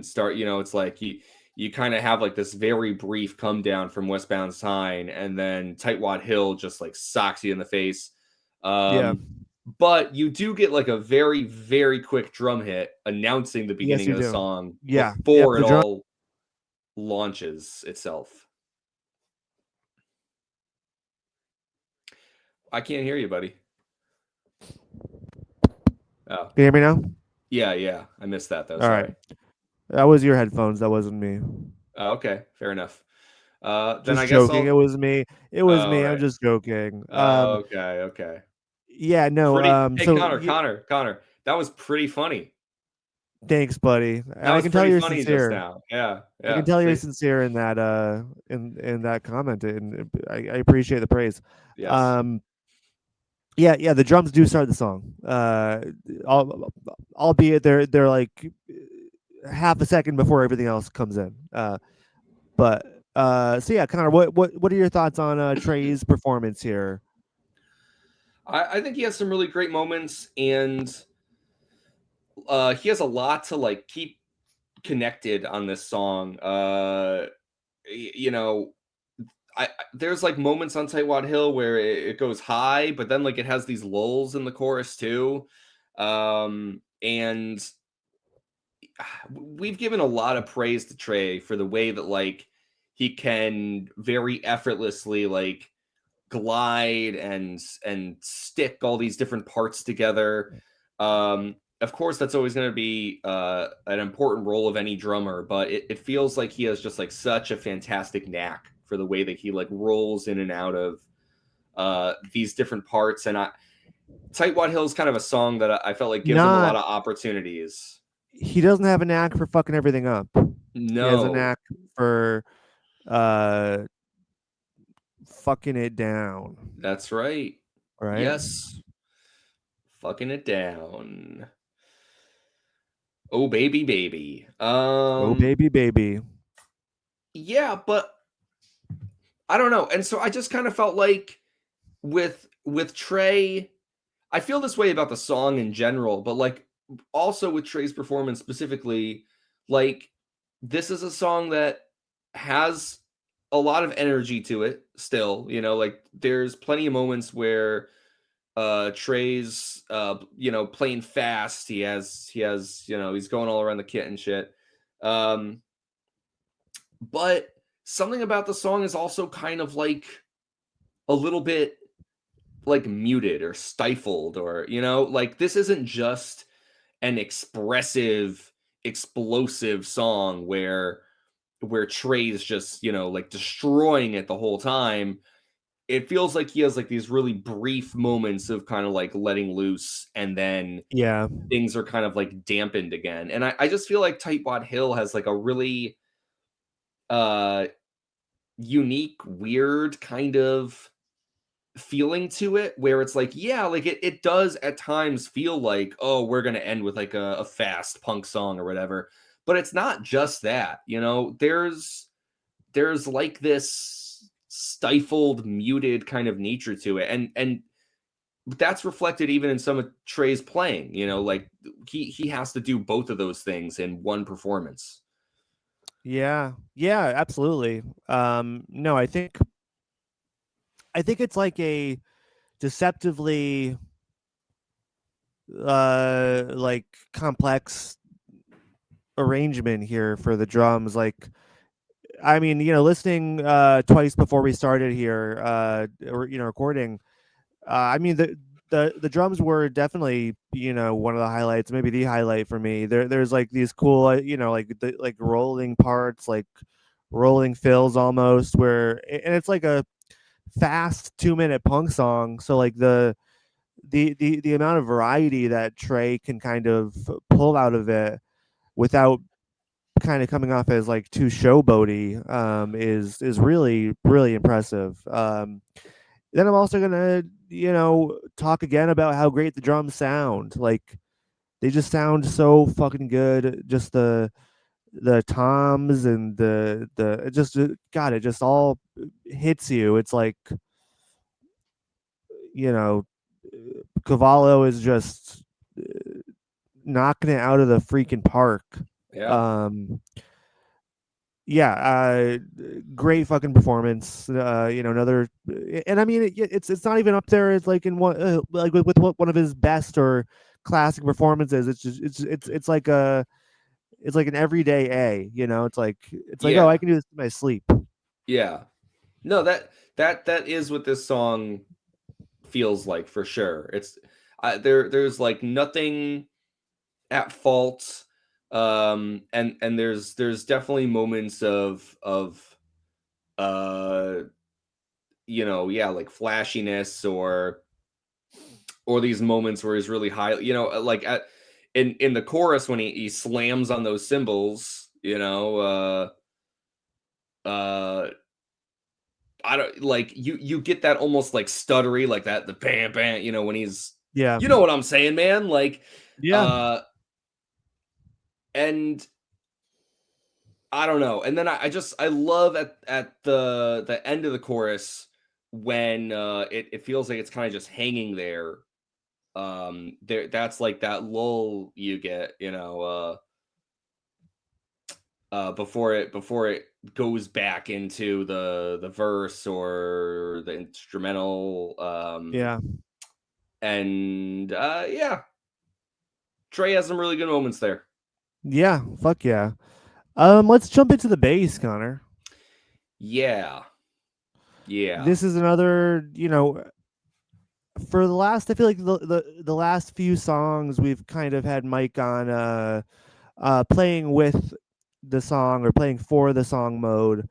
start, it's like you kind of have like this very brief come down from Westbound Sign and then Tightwad Hill just like socks you in the face. yeah, Um, but you do get like a very, very quick drum hit announcing the yes, beginning you of the do. song Yeah, yep. before it The drum. all launches itself. I can't hear you, buddy. Oh, Can you hear me now? yeah, yeah. I missed that though. All right. Sorry. That was your headphones. That wasn't me. Oh, okay, fair enough. Then I Just guess joking. It I'll. was me. It was Oh, me. I'm right. just joking. Okay, okay. Yeah, no. Pretty. Hey, So Connor. That was pretty funny. thanks, buddy. And That I was can tell pretty you're funny just sincere. now. Yeah, I can yeah. tell you're See, sincere in that in that comment, and I appreciate the praise. yes, Um, yeah, yeah. The drums do start the song. Albeit they're like half a second before everything else comes in. But so yeah, Connor, what are your thoughts on Trey's performance here? I think he has some really great moments, and he has a lot to like keep connected on this song. You know, there's like moments on Tightwad Hill where it goes high, but then like it has these lulls in the chorus too. And we've given a lot of praise to Trey for the way that like he can very effortlessly like glide and stick all these different parts together. Of course, that's always going to be an important role of any drummer, but it feels like he has just like such a fantastic knack for the way that he like rolls in and out of these different parts. And Tightwad Hill is kind of a song that I felt like gives him a lot Not of opportunities. he doesn't have a knack for fucking everything up. He has a No, knack for uh fucking it down, that's right. right? Yes, fucking it down. Oh baby, baby. Oh baby baby. Yeah, but I don't know. And so I just kind of felt like with Trey, I feel this way about the song in general, but like also with Trey's performance specifically, like this is a song that has a lot of energy to it still, like there's plenty of moments where Trey's playing fast. He has he's going all around the kit and shit. Um but something about the song is also kind of like a little bit like muted or stifled, or like this isn't just an expressive explosive song where Trey's just like destroying it the whole time. It feels like he has like these really brief moments of kind of like letting loose, and then Yeah. things are kind of like dampened again. And I just feel like Tightwad Hill has like a really uh unique, weird kind of feeling to it, where it's like, yeah, like it does at times feel like, oh, we're gonna end with like a fast punk song or whatever. But it's not just that, there's like this stifled, muted kind of nature to it. And that's reflected even in some of Trey's playing, like he has to do both of those things in one performance. Yeah. Yeah, absolutely. No, I think it's like a deceptively like complex arrangement here for the drums. Like, I mean, listening twice before we started here, or recording. I mean, the drums were definitely one of the highlights, maybe the highlight for me. There's like these cool like like rolling parts, like rolling fills almost, where and it's like a fast 2 minute punk song. So like the amount of variety that Trey can kind of pull out of it without kind of coming off as like too showboaty is really really impressive. Then I'm also gonna talk again about how great the drums sound. Like they just sound so fucking good. Just the toms and the it just God, it just all hits you. It's like you know Cavallo is just knocking it out of the freaking park. Yeah. Um, yeah, great fucking performance. Another, and I mean, it's not even up there as like in one like with one of his best or classic performances. It's just it's like a it's like an everyday A. It's like, oh, I Yeah. can do this in my sleep. Yeah. No, that is what this song feels like for sure. There's like nothing at fault. And there's definitely moments of uh yeah, like flashiness, or these moments where he's really high, like in the chorus when he slams on those cymbals, uh I don't like you get that almost like stuttery, like that the bam bam, when he's, Yeah, what I'm saying, man, like yeah, uh and I don't know. And then I love at the end of the chorus when it feels like it's kind of just hanging there. That's like that lull you get, before it goes back into the verse or the instrumental. yeah, And yeah, Trey has some really good moments there. yeah. Fuck yeah. Let's jump into the bass, Connor. Yeah. Yeah. this is another, for the last, I feel like the last few songs we've kind of had Mike on playing with the song or playing for the song mode,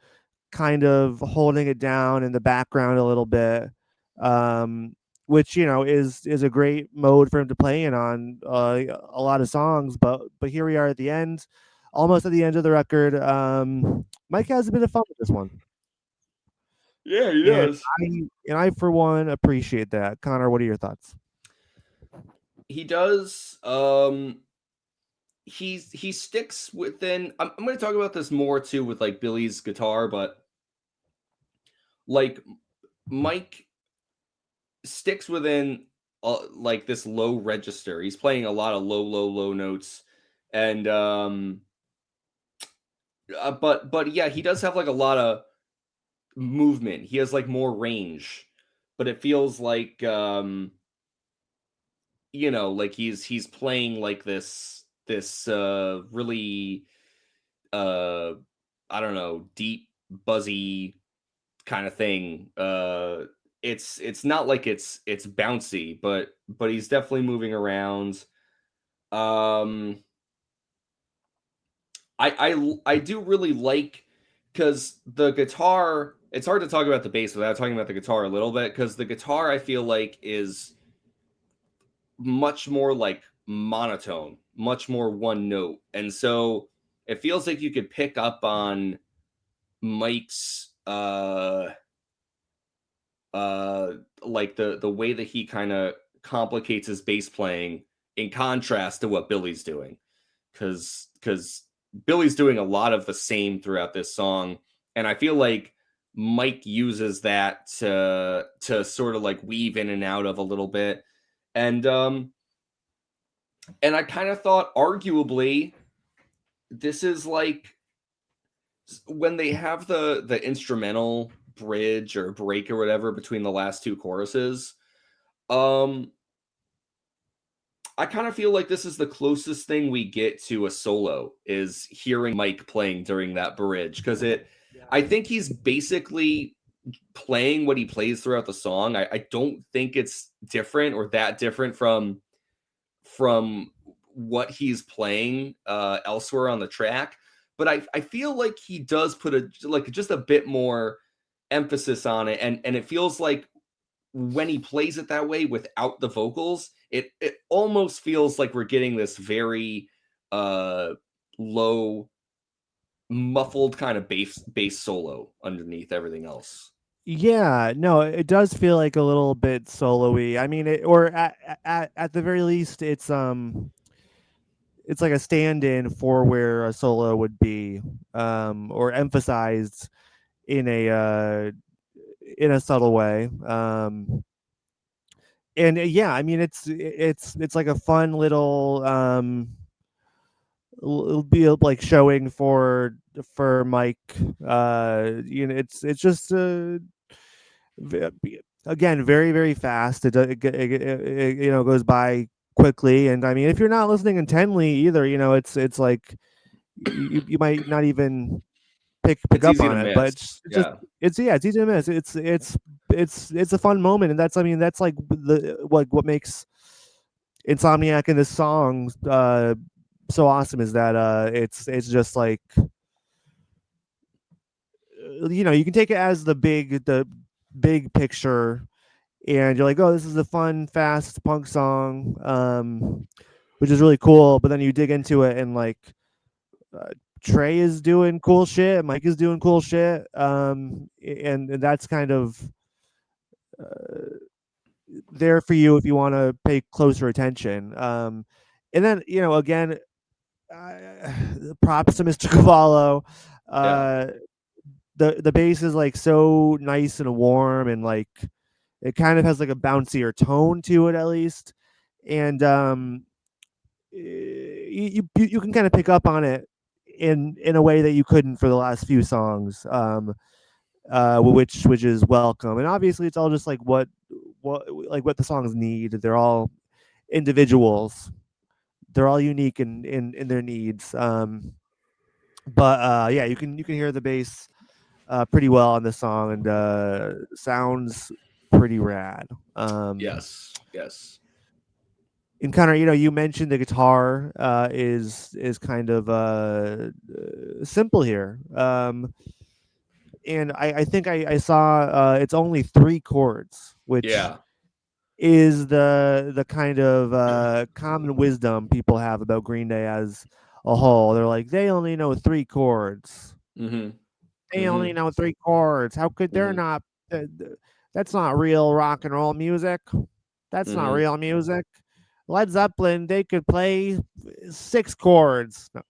kind of holding it down in the background a little bit, um, which is a great mode for him to play in on a lot of songs. But here we are at the end, almost at the end of the record. Mike has a bit of fun with this one, Yeah, he and does. I for one appreciate that. Connor, what are your thoughts? He does. He sticks within. I'm going to talk about this more too with like Billy's guitar, but like Mike sticks within like this low register. He's playing a lot of low notes, and but yeah, he does have like a lot of movement. He has like more range, but it feels like like he's playing like this really uh I don't know, deep buzzy kind of thing. It's not like it's bouncy, but he's definitely moving around. Um I do really like, because the guitar, it's hard to talk about the bass without talking about the guitar a little bit, because the guitar I feel like is much more like monotone, much more one note. And so it feels like you could pick up on Mike's like the way that he kind of complicates his bass playing in contrast to what Billy's doing. Cuz Billy's doing a lot of the same throughout this song, and I feel like Mike uses that to sort of like weave in and out of a little bit. And I kind of thought arguably this is like when they have the instrumental bridge or break or whatever between the last two choruses. um I kind of feel like this is the closest thing we get to a solo, is hearing Mike playing during that bridge, because I think he's basically playing what he plays throughout the song. I don't think it's different or that different from what he's playing elsewhere on the track. But I feel like he does put just a bit more emphasis on it, and it feels like when he plays it that way without the vocals, it almost feels like we're getting this very uh low, muffled kind of bass solo underneath everything else. Yeah, no, it does feel like a little bit solo-y. I mean, or at the very least, it's like a stand-in for where a solo would be, or emphasized in a subtle way. And yeah, I mean, it's like a fun little it'll be like showing for Mike. It's just again very very fast. It goes by quickly, and I mean, if you're not listening intently either, it's like you might not even pick It's up easy to on it, but miss. it's just Yeah. it's yeah, it's easy to miss. It's a fun moment, and that's, I mean, that's like what makes Insomniac in this song so awesome, is that it's just like, you can take it as the big picture, and you're like, oh, this is a fun fast punk song, which is really cool. But then you dig into it, and like, uh, Trey is doing cool shit, Mike is doing cool shit, and that's kind of uh, there for you if you want to pay closer attention. And then, again, uh, props to Mr. Cavallo. Yeah. Uh, the bass is like so nice and warm, and like it kind of has like a bouncier tone to it, at least. And you can kind of pick up on it in a way that you couldn't for the last few songs, which is welcome. And obviously, it's all just like what the songs need. They're all individuals. They're all unique in their needs. But yeah, you can hear the bass pretty well on this song, and sounds pretty rad. Yes, yes, And Connor, you mentioned the guitar is kind of simple here, and I think I saw it's only three chords, which yeah. is the kind of common wisdom people have about Green Day as a whole. They're like, they only know three chords. Mm-hmm. They only Mm-hmm. know three chords. How could there Mm-hmm. not? That's not real rock and roll music. That's not Mm-hmm. real music. Led Zeppelin, they could play six chords. No.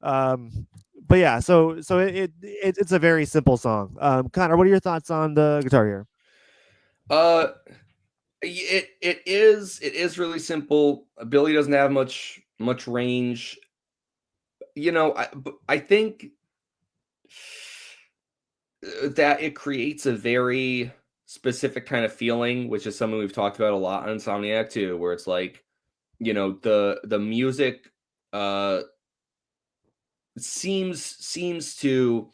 Um, but yeah, so it's a very simple song. Connor, what are your thoughts on the guitar here? Uh, it is really simple. Billy doesn't have much range. I think that it creates a very specific kind of feeling, which is something we've talked about a lot on Insomniac too, where it's like, the music uh seems to,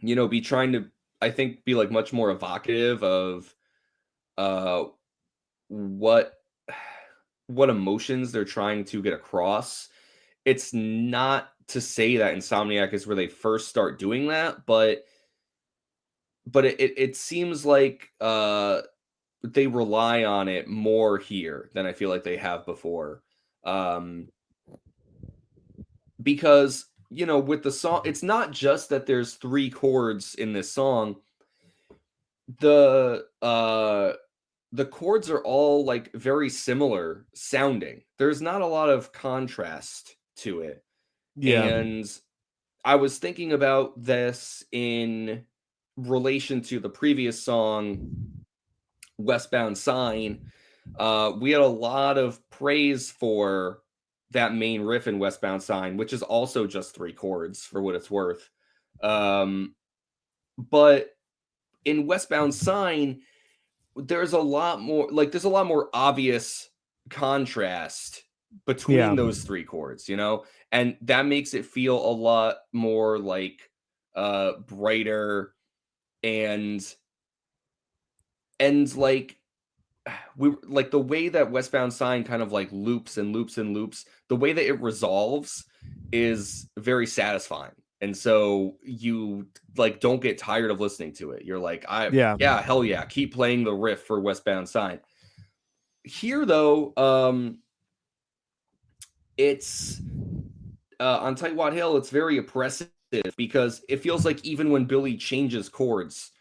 be trying to, I think, be like much more evocative of uh what what emotions they're trying to get across. It's not to say that Insomniac is where they first start doing that, but it seems like they rely on it more here than I feel like they have before. Um because with the song, it's not just that there's three chords in this song. The chords are all like very similar sounding. There's not a lot of contrast to it. Yeah, And I was thinking about this in relation to the previous song, Westbound Sign. We had a lot of praise for that main riff in Westbound Sign, which is also just three chords for what it's worth. Um, but in Westbound Sign, there's a lot more obvious contrast yeah, between those three chords, and that makes it feel a lot more like brighter, and like we like the way that Westbound Sign kind of like loops and loops and loops, the way that it resolves is very satisfying. And so you like don't get tired of listening to it. You're like, I yeah, yeah, hell yeah, keep playing the riff for Westbound Sign. Here though, it's on Tightwad Hill, it's very oppressive because it feels like even when Billy changes chords,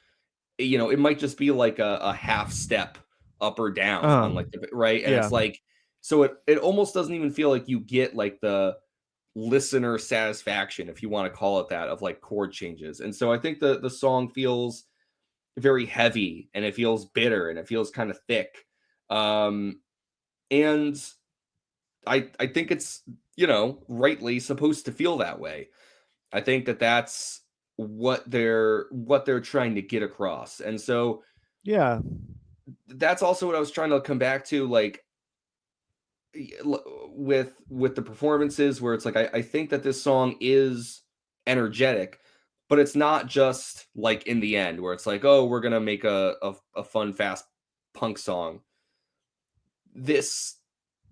it might just be like a half step up or down uh, on like the right. And yeah, it's like, so it almost doesn't even feel like you get like the listener satisfaction, if you want to call it that, of like chord changes. And so I think the song feels very heavy, and it feels bitter, and it feels kind of thick. And I think it's, rightly supposed to feel that way. I think that that's what they're trying to get across. And so yeah, that's also what I was trying to come back to, like with the performances, where it's like I think that this song is energetic, but it's not just like in the end where it's like, oh, we're gonna make a fun fast punk song. This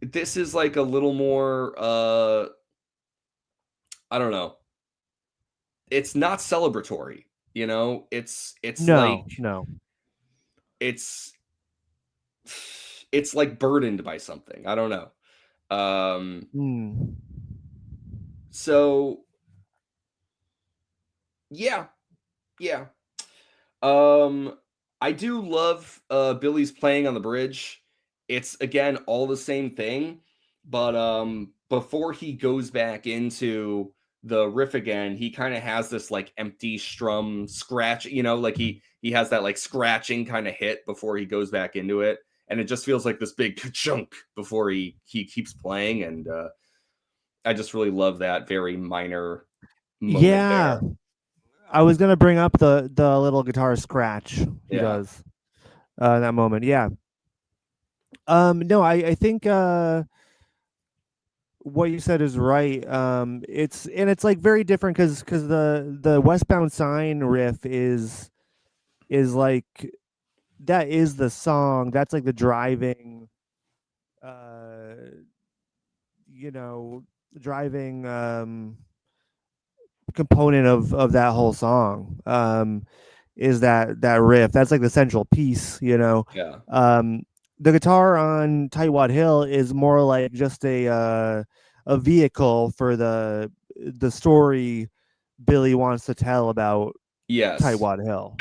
is like a little more I don't know. It's not celebratory, it's like no, no, it's it's like burdened by something. I don't know. mm. So yeah, yeah. Um, I do love Billy's playing on the bridge. It's again all the same thing, but before he goes back into the riff again, he kind of has this like empty strum scratch, like he has that like scratching kind of hit before he goes back into it, and it just feels like this big chunk before he keeps playing. And I just really love that very minor moment Yeah, there. I was gonna bring up the little guitar scratch he Yeah. does in that moment. Yeah. No, I think what you said is right. It's like very different because the Westbound Sign riff is like that is the song. That's like the driving, uh, you know, driving component of that whole song. Is that riff? That's like the central piece. Yeah. Um, the guitar on Tightwad Hill is more like just a vehicle for the story Billy wants to tell about Yes. Tightwad Hill.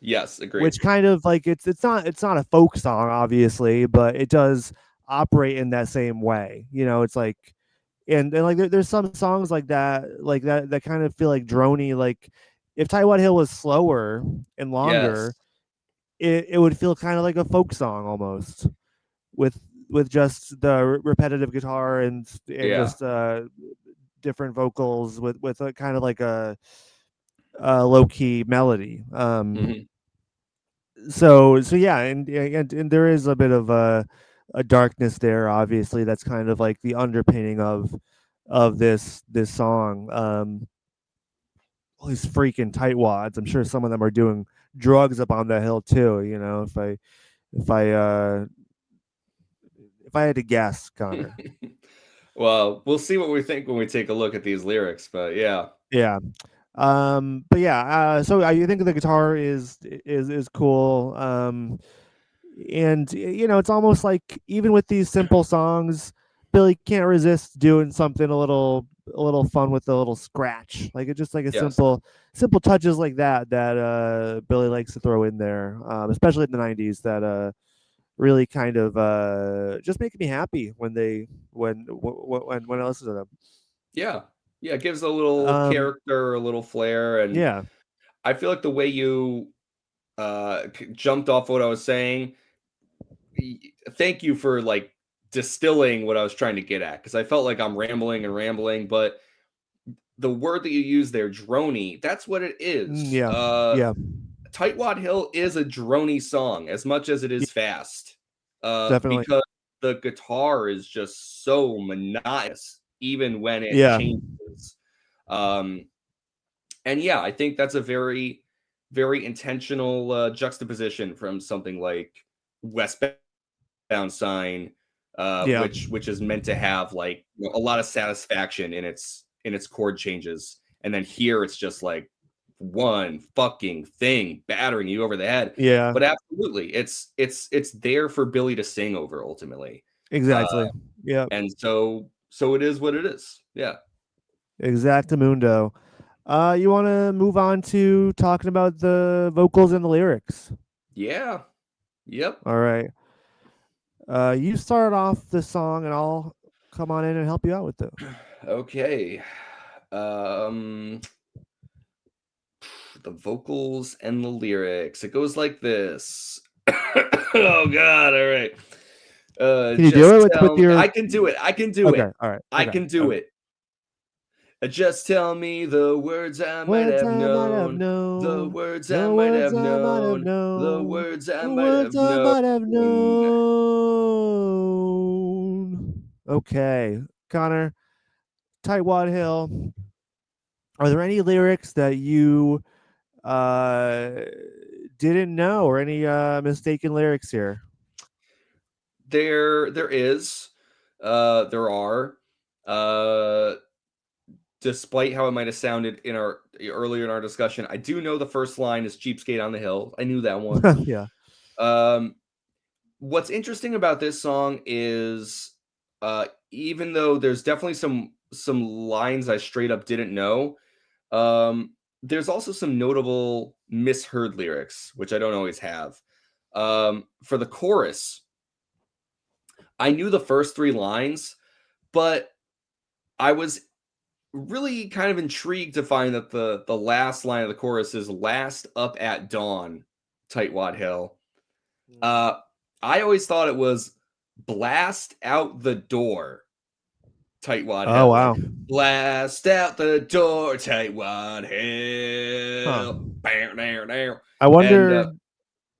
Yes, agreed. Which kind of like it's not a folk song obviously, but it does operate in that same way. It's like and like there's some songs like that kind of feel like drony. Like if Tightwad Hill was slower and longer, Yes. it would feel kind of like a folk song almost with just the repetitive guitar and Yeah. just different vocals with a kind of like a low key melody. Mhm. So yeah, and there is a bit of a darkness there. Obviously, that's kind of like the underpinning of this song. All these freaking tightwads. I'm sure some of them are doing drugs up on the hill too. If I uh if I had to guess, Connor. Well, we'll see what we think when we take a look at these lyrics, but yeah. Yeah. But yeah. So I think the guitar is cool. And it's almost like even with these simple songs, Billy can't resist doing something a little fun with a little scratch. Like it's just like a Yes. simple touches like that Billy likes to throw in there, especially in the '90s. That really kind of just make me happy when I listen to them. Yeah. Yeah, it gives a little Um, character, a little flair, and yeah, I feel like the way you, jumped off what I was saying, y thank you for, like, distilling what I was trying to get at, because I felt like I'm rambling and rambling, but the word that you used there, "droney," that's what it is. yeah, yeah, Tightwad Hill is a drony song as much as it yeah, is fast, definitely, because the guitar is just so monotonous even when it yeah, changes. Um, and yeah, I think that's a very, very intentional, juxtaposition from something like Westbound Sign, yeah, which is meant to have, like, a lot of satisfaction in its chord changes, and then here it's just like one fucking thing battering you over the head. yeah, But absolutely, it's there for Billy to sing over ultimately, uh, exactly, yeah, and so it is what it is. Yeah, exactamundo. You want to move on to talking about the vocals and the lyrics? yeah, yep. All right. You start off the song, and I'll come on in and help you out with it. Okay, um, the vocals and the lyrics. It goes like this. Oh God! All right. Can you do it with your? I can do it. I can do Okay. it. All right. I Okay. can do Okay. it. Just tell me the words I might Words have I might have known. The known, words I the might words have I might have known. The known, words I the might words have I known. might have known. Okay, Connor, Tightwad Hill. Are there any lyrics that you uh didn't know, or any mistaken lyrics here? There is. There are. Uh Despite how it might have sounded in our earlier in our discussion, I do know the first line is cheapskate on the hill. I knew that one. Yeah. Um What's interesting about this song is, even though there's definitely some lines I straight up didn't know, there's also some notable misheard lyrics, which I don't always have. For the chorus, I knew the first 3 lines, but I was really kind of intrigued to find that the last line of the chorus is "Last up at dawn, Tightwad Hill." Mm. Uh, I always thought it was "Blast out the door, Tightwad Oh Hill," like, wow. "Blast out the door, Tightwad Huh. Hill." Bow, dow, dow. I And, wonder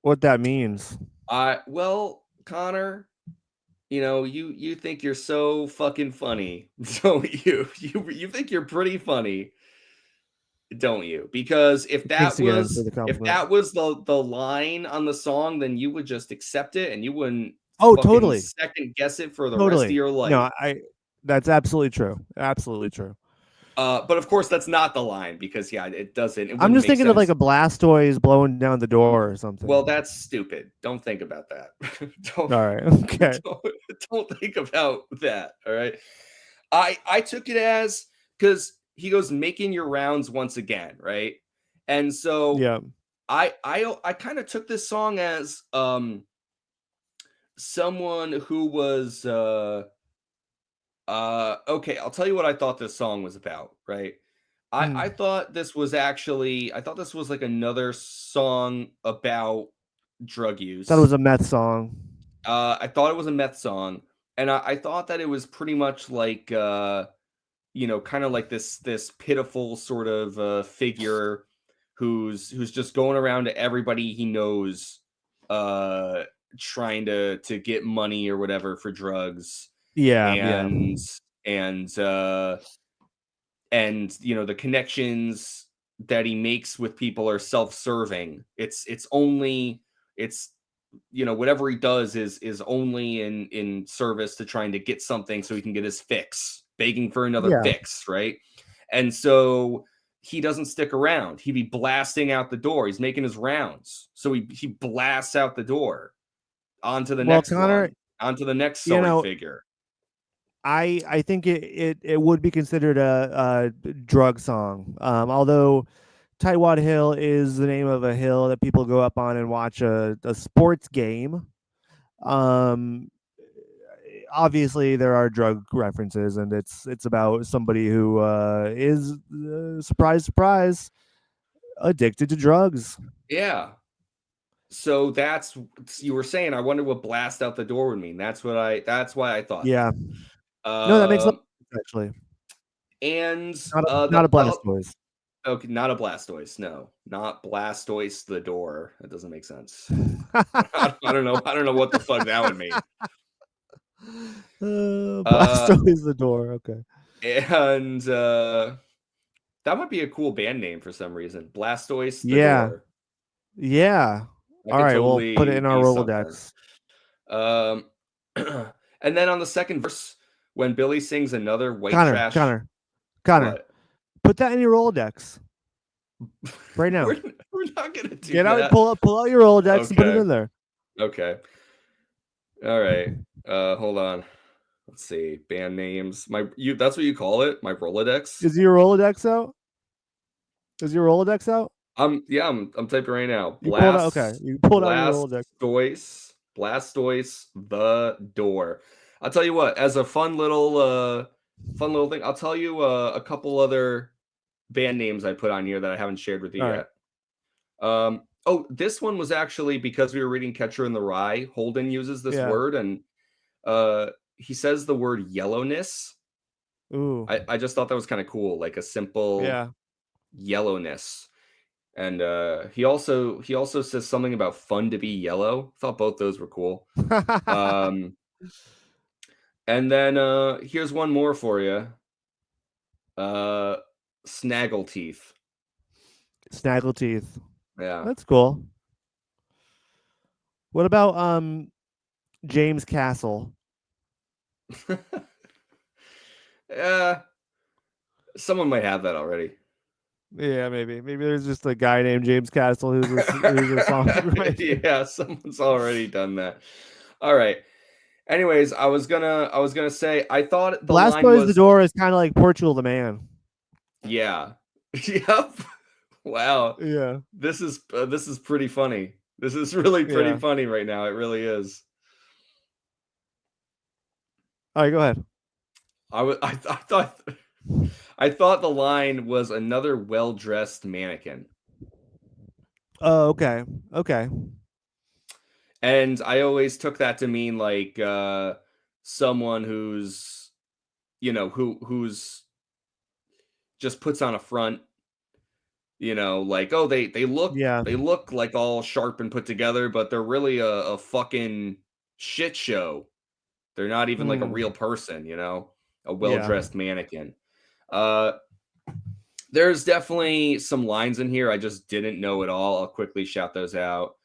what that means. well, Connor, you think you're so fucking funny. So you think you're pretty funny, don't you? Because Thanks again for the if compliment. that was the line on the song, then you would just accept it and you wouldn't Oh, fucking totally, second guess it for the rest of totally. your No, life. I. That's absolutely true. Absolutely true. But of course, that's not the line because yeah, it I'm wouldn't just make thinking of like sense. a Blastoise blowing down the door or Well, something. that's stupid. Don't think about that. don't, All right. Okay. don't don't think about that. All right. I took it as because he goes making your rounds once again, right? And so Yeah. I kind of took this song as someone who was okay, I'll tell you what I thought this song was about, right? I Mm. thought this was actually I thought this was like another song about drug Thought it use. was a meth song. I thought it was a meth song, and I thought that it was pretty much like kind of like this pitiful sort of figure who's just going around to everybody he knows, uh, trying to get money or whatever for drugs, Yeah. Yeah. and and uh, and the connections that he makes with people are self-serving. It's whatever he does is only in service to trying to get something so he can get his fix, begging for another Yeah. fix, right? And so he doesn't stick around. He'd be blasting out the door. He's making his rounds. So he blasts out the door onto the Well, next Connor, one, onto the next you sorry know, figure. I think it would be considered a drug song. Although Tightwad Hill is the name of a hill that people go up on and watch a sports game. Um, Obviously there are drug references, and it's about somebody who is surprise, surprise, addicted to drugs. Yeah. So you were saying I wonder what blast out the door would mean. That's why I thought Yeah, that. no, that makes a lot Um of sense, actually. and Not a the Blastoise. okay, not a Blastoise. No, not Blastoise the door. That doesn't make sense. I don't know. I don't know what the fuck that would mean. Uh, Blastoise the door. Okay. and that might be a cool band name for some reason. Blastoise the Yeah. door. Yeah. That All could right. We'll put it totally in our be something. Rolodex. Um, and then on the second verse, when Billy sings another white Connor, trash, Connor, Connor. what? Put that in your Rolodex right now. we're we're not gonna do Get out, that. pull out your Rolodex and put it Okay. in there. Okay. All right. Hold on. Let's see. Band names. That's what you call it? My Rolodex? Is your Rolodex out? Is your Rolodex out? Yeah, I'm typing right now. You pulled out. Okay, you pulled out your Rolodex. Blastoise the door. I'll tell you what, as a fun little thing, I'll tell you a couple other band names I put on here that I haven't shared with you All right. yet. Oh, this one was actually because we were reading Catcher in the Rye. Holden uses this Yeah. word, and he says the word yellowness. Ooh. I just thought that was kind of cool, like a simple Yeah. yellowness. And he also says something about fun to be yellow. Thought both those were cool. Um, and then here's one more for you. Uh, Snaggleteeth. Snaggleteeth. Yeah. That's cool. What about James Castle? Yeah, someone might have that already. Yeah, maybe there's just a guy named James Castle who's a songwriter. Yeah, someone's already done that. All right. Anyways, I was gonna say I thought the line Blastoise the was door is kind of like Portugal the Man. yeah. Yep. Wow. Yeah. This is pretty funny. This is really pretty Yeah. funny right now. It really is. All right, go ahead. I thought the line was another well-dressed mannequin. Oh, okay. Okay. And I always took that to mean like someone who's just puts on a front, like oh Yeah. they look like all sharp and put together, but they're really a fucking shit show They're not even like a real Mm, person, a well yeah. dressed mannequin. Uh, there's definitely some lines in here I just didn't know at all. I'll quickly shout those out.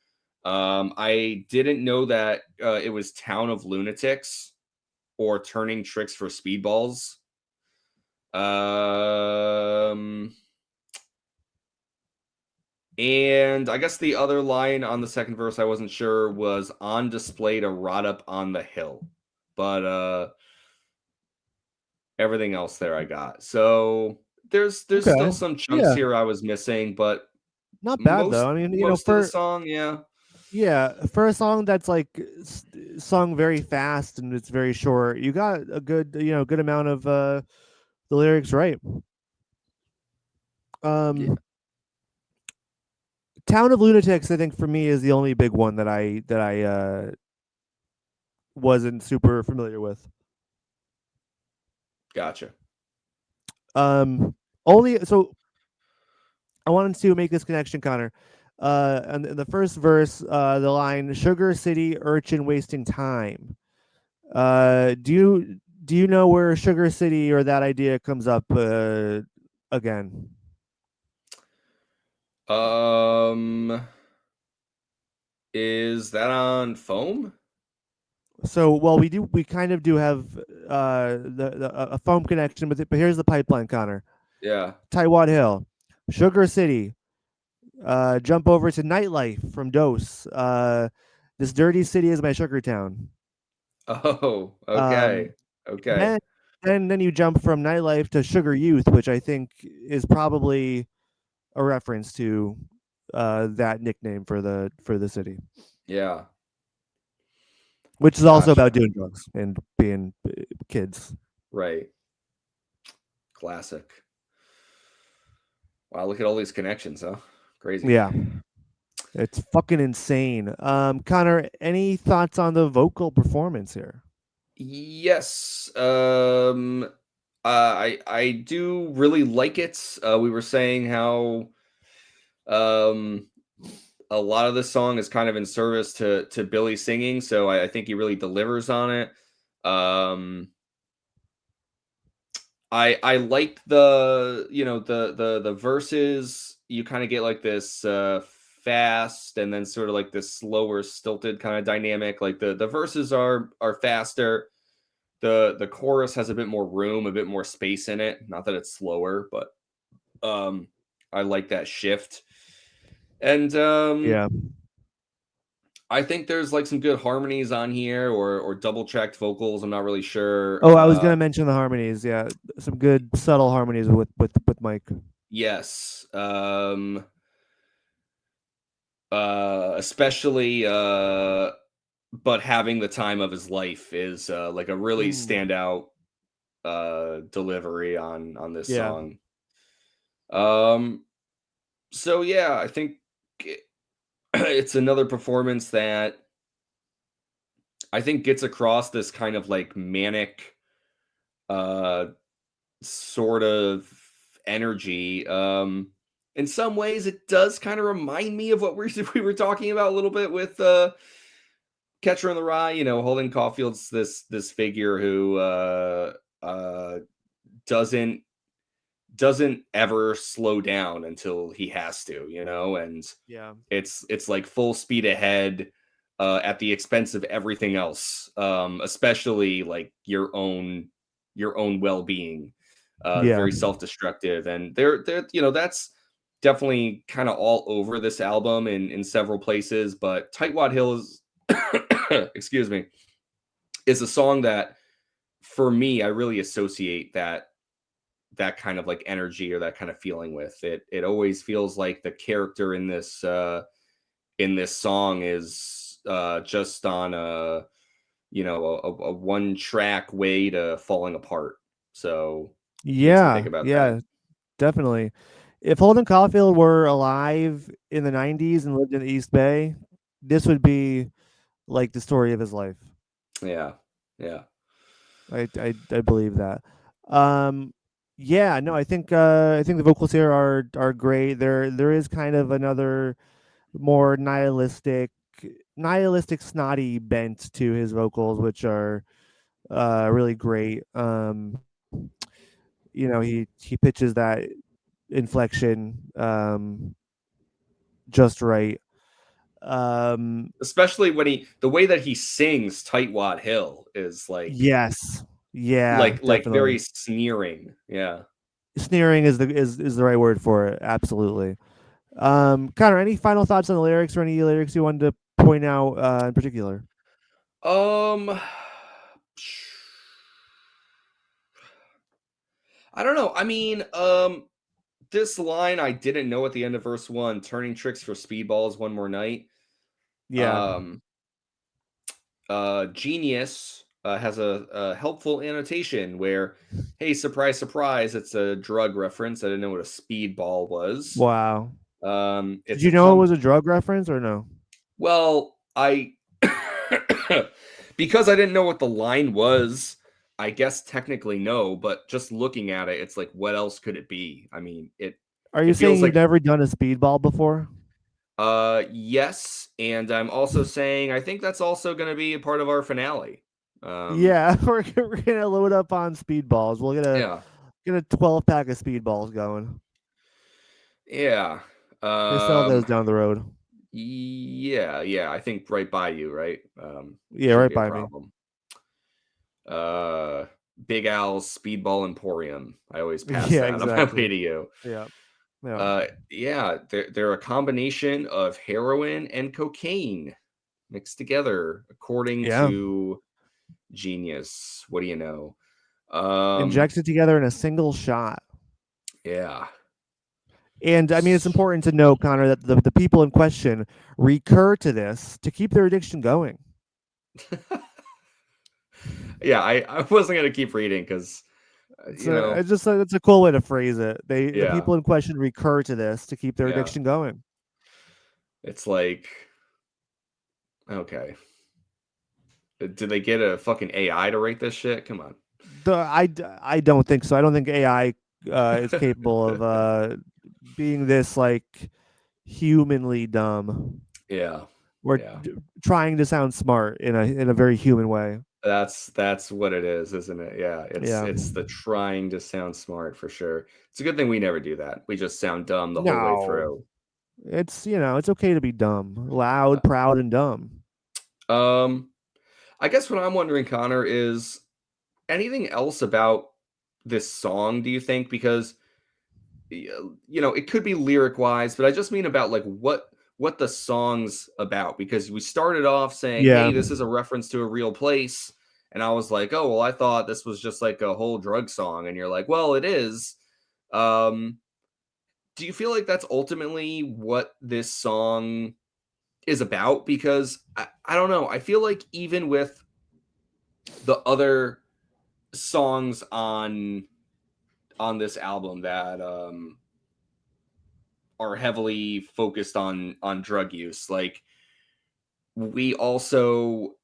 I didn't know that it was Town of Lunatics or Turning Tricks for Speedballs. Um, and I guess the other line on the second verse I wasn't sure was on display to rot up on the hill. But everything else there I got. So there's Okay. still some chunks Yeah. here I was missing, but Not bad though. most I mean, most of the song, yeah. for a song that's like sung very fast and it's very short, you got a good, good amount of the lyrics right. Yeah, Um, Town of Lunatics, I think for me is the only big one that I wasn't super familiar with. gotcha. Um, only so I wanted to make this connection, Connor. And in the first verse, the line "Sugar City urchin wasting time." Do you know where Sugar City or that idea comes up again? Um, is that on foam? So, well, we kind of do have a foam connection with it, but here's the pipeline, Connor. Yeah. Taiwan Hill, Sugar City. Jump over to Nightlife from Dose. This dirty city is my sugar town. Oh, Um, okay. Okay. then then you jump from Nightlife to Sugar Youth, which I think is probably a reference to that nickname for the city, Yeah. which is also about Gotcha. doing drugs and being kids. Right. Classic. Wow, look at all these connections, huh? Crazy. Yeah, it's fucking insane. Connor, any thoughts on the vocal performance here? Yes. I do really like it. We were saying how um a lot of this song is kind of in service to Billy singing, so I think he really delivers on it. Um, I like the verses. You kind of get like this fast and then sort of like this slower, stilted kind of dynamic. Like the verses are faster. The chorus has a bit more room, a bit more space in it. Not that it's slower, but um, I like that shift. And Yeah. I think there's like some good harmonies on here or double tracked vocals. I'm not really sure. Oh, I was gonna mention the harmonies. Yeah, some good subtle harmonies with Mike. Yes. Especially but having the time of his life is like a really Mm, standout delivery on this yeah. song. Um so yeah, I think it's another performance that I think gets across this kind of like manic uh sort of energy. In some ways, it does kind of remind me of what we were talking about a little bit with Catcher in the Rye. Holden Caulfield's this figure who uh, doesn't doesn't ever slow down until he has to. And Yeah. it's like full speed ahead at the expense of everything else, especially like your own well-being. Yeah. Very self-destructive, and that's definitely kind of all over this album in several places. But Tightwad Hill is, excuse me, is a song that for me I really associate that kind of like energy or that kind of feeling with it. It always feels like the character in this song is just on a one track way to falling apart. So makes me think Yeah. about that. Yeah. Definitely. If Holden Caulfield were alive in the '90s and lived in the East Bay, this would be like the story of his life. Yeah, yeah, I believe that. Um, yeah, no, I think the vocals here are great. There is kind of another more nihilistic snotty bent to his vocals, which are really great. He pitches that inflection just right. Um, Especially when the way that he sings Tightwad Hill is yes, yeah, like very definitely. sneering. Yeah. Sneering is the right word for it. Absolutely. Connor, any final thoughts on the lyrics or any lyrics you wanted to point out in particular? Um I don't know. I mean, this line I didn't know at the end of verse 1, turning tricks for speedballs one more night. Yeah. Um Genius has a helpful annotation where, hey, surprise, surprise, it's a drug reference. I didn't know what a speedball was. Wow. Did It's you a know it was a drug reference or no? well, I because I didn't know what the line was. I guess technically no, but just looking at it, it's like, what else could it be? I mean, Are you it saying feels you've like never done a speedball before? yes, and I'm also saying I think that's also going to be a part of our finale. Um, Yeah, we're gonna load up on speedballs. We'll yeah, get a 12 pack of speedballs going. yeah. They sell those Um, down the road. yeah. I think right by you, right? Yeah, Shouldn't right be a by me. problem. Uh, Big Al's Speedball Emporium. I always pass Yeah, that on my way exactly. to you. Yeah, yeah, Yeah, they're a combination of heroin and cocaine mixed together, according yeah. to Genius. What do you know? Um, Injects it together in a single shot. yeah. And I mean, it's important to note, Connor, that the people in question recur to this to keep their addiction going. Yeah, I wasn't gonna keep reading because It's a cool way to phrase it. The yeah, people in question recur to this to keep their yeah. addiction going. It's like, okay, did they get a fucking AI to write this shit? Come on. I don't think so. I don't think AI is capable of being this like humanly dumb. Yeah, We're yeah. trying to sound smart in a very human way. That's what it is, isn't it? Yeah, Yeah. it's the trying to sound smart for sure. It's a good thing we never do that. We just sound dumb the whole way No. through. It's okay to be dumb, loud, Uh, proud, and dumb. Um, I guess what I'm wondering, Connor, is anything else about this song, do you think? Because it could be lyric wise, but I just mean about like what the song's about. Because we started off saying, Yeah. "Hey, this is a reference to a real place," and I was like, "Oh, well, I thought this was just like a whole drug song," and you're like, "Well, it is." Um, do you feel like that's ultimately what this song is about? Because I don't know. I feel like even with the other songs on this album that are heavily focused on drug use, like we also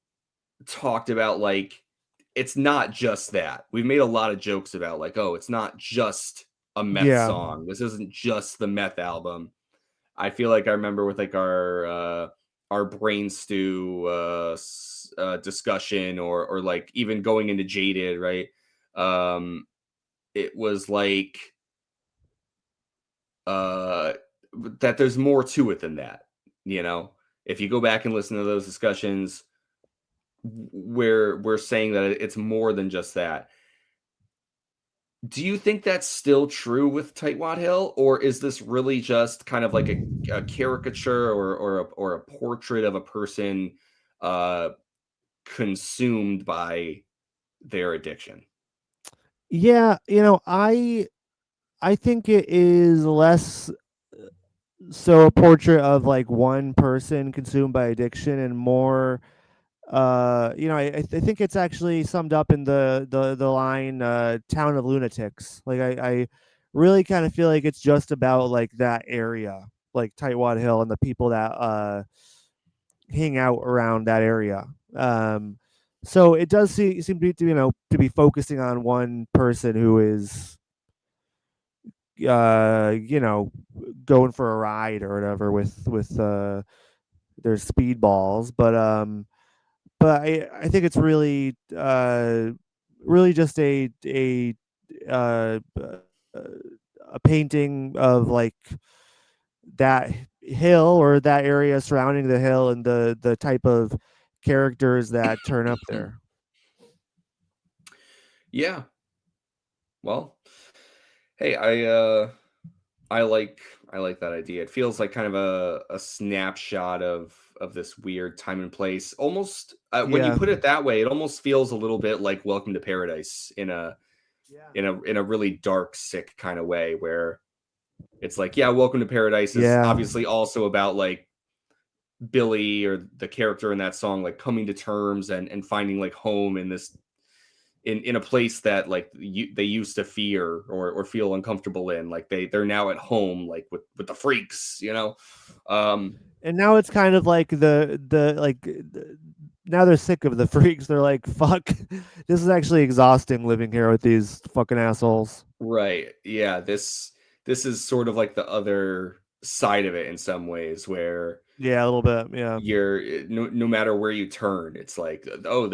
talked about like it's not just that. We've made a lot of jokes about like, oh, it's not just a meth Yeah. song. This isn't just the meth album. I feel like I remember with like our brain stew discussion, or like even going into Jaded, right? It was like uh that there's more to it than that, you know. If you go back and listen to those discussions, where we're saying that it's more than just that. Do you think that's still true with Tightwad Hill, or is this really just kind of like a caricature, or a portrait of a person uh, consumed by their addiction? Yeah, I think it is less so a portrait of like one person consumed by addiction and more I think it's actually summed up in the line town of lunatics. Like I really kind of feel like it's just about like that area, like Tightwad Hill and the people that hang out around that area. So it does seem to be, to be focusing on one person who is uh you know going for a ride or whatever with their speedballs, but but I think it's really really just uh, a painting of like that hill or that area surrounding the hill and the type of characters that turn up there. Yeah. Well, hey, I like I like that idea. It feels like kind of a snapshot of this weird time and place. Almost when you Yeah. put it that way, it almost feels a little bit like Welcome to Paradise Yeah. in a really dark, sick kind of way, where it's like, yeah, Welcome to Paradise is Yeah. obviously also about like Billy or the character in that song like coming to terms and finding like home in this in a place that like they used to fear or feel uncomfortable in, like they're now at home like with the freaks, you know. um And now it's kind of like now they're sick of the freaks. They're like, fuck, this is actually exhausting living here with these fucking assholes. right, yeah, this is sort of like the other side of it in some ways, where Yeah, a little bit. Yeah. no matter where you turn, it's like, oh,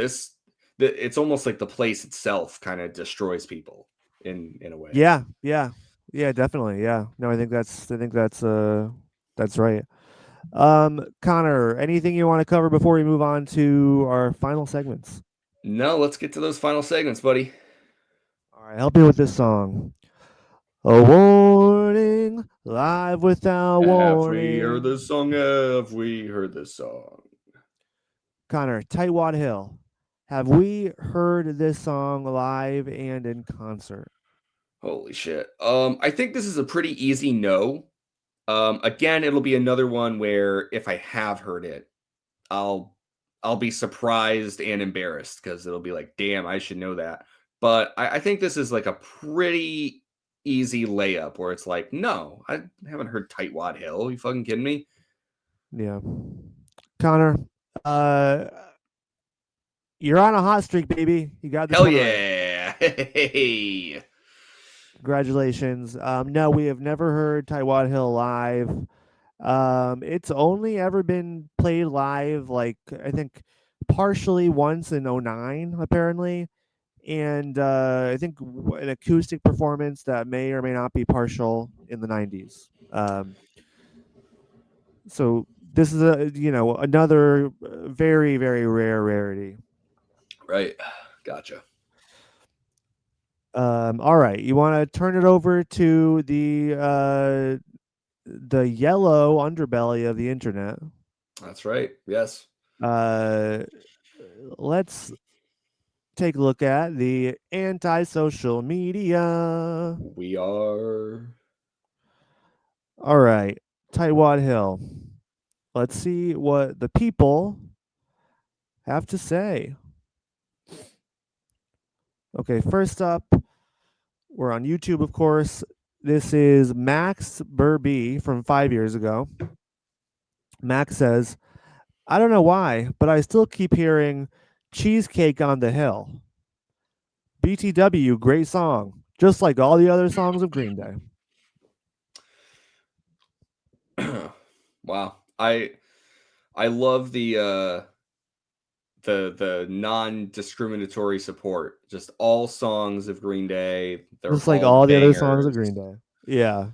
it's almost like the place itself kind of destroys people in a way. Yeah. Yeah. Yeah, definitely. Yeah. No, I think that's right. Connor, anything you want to cover before we move on to our final segments? No, let's get to those final segments, buddy. All right, help me with this song. A warning, live without Have we heard warning. this song? Have we heard this song? Connor, Tightwad Hill. Have we heard this song live and in concert? Holy shit. I think this is a pretty easy no. Again, it'll be another one where if I have heard it, I'll I'll be surprised and embarrassed because it'll be like, damn, I should know that. But I think this is like a pretty easy layup where it's like, no, I haven't heard Tightwad Hill. You fucking kidding me? Yeah. Connor, uh, you're on a hot streak, baby. You got this Hell one right. yeah. Hey. Congratulations. No, we have never heard Tightwad Hill live. It's only ever been played live, like I think partially once in '09, apparently, and I think an acoustic performance that may or may not be partial in the '90s. So this is another very very rare rarity. Right. Gotcha. All right, you want to turn it over to the yellow underbelly of the internet. That's right. Yes. Uh, let's take a look at the anti-social media. We are. All right, Tightwad Hill. Let's see what the people have to say. Okay, first up, we're on YouTube, of course. This is Max Burby from 5 years ago. Max says, I don't know why, but I still keep hearing Cheesecake on the Hill. BTW, great song, just like all the other songs of Green Day. Wow. I love the non-discriminatory support. Just all songs of Green Day, they're Just like all all the other songs of bangers. Green Day. Yeah.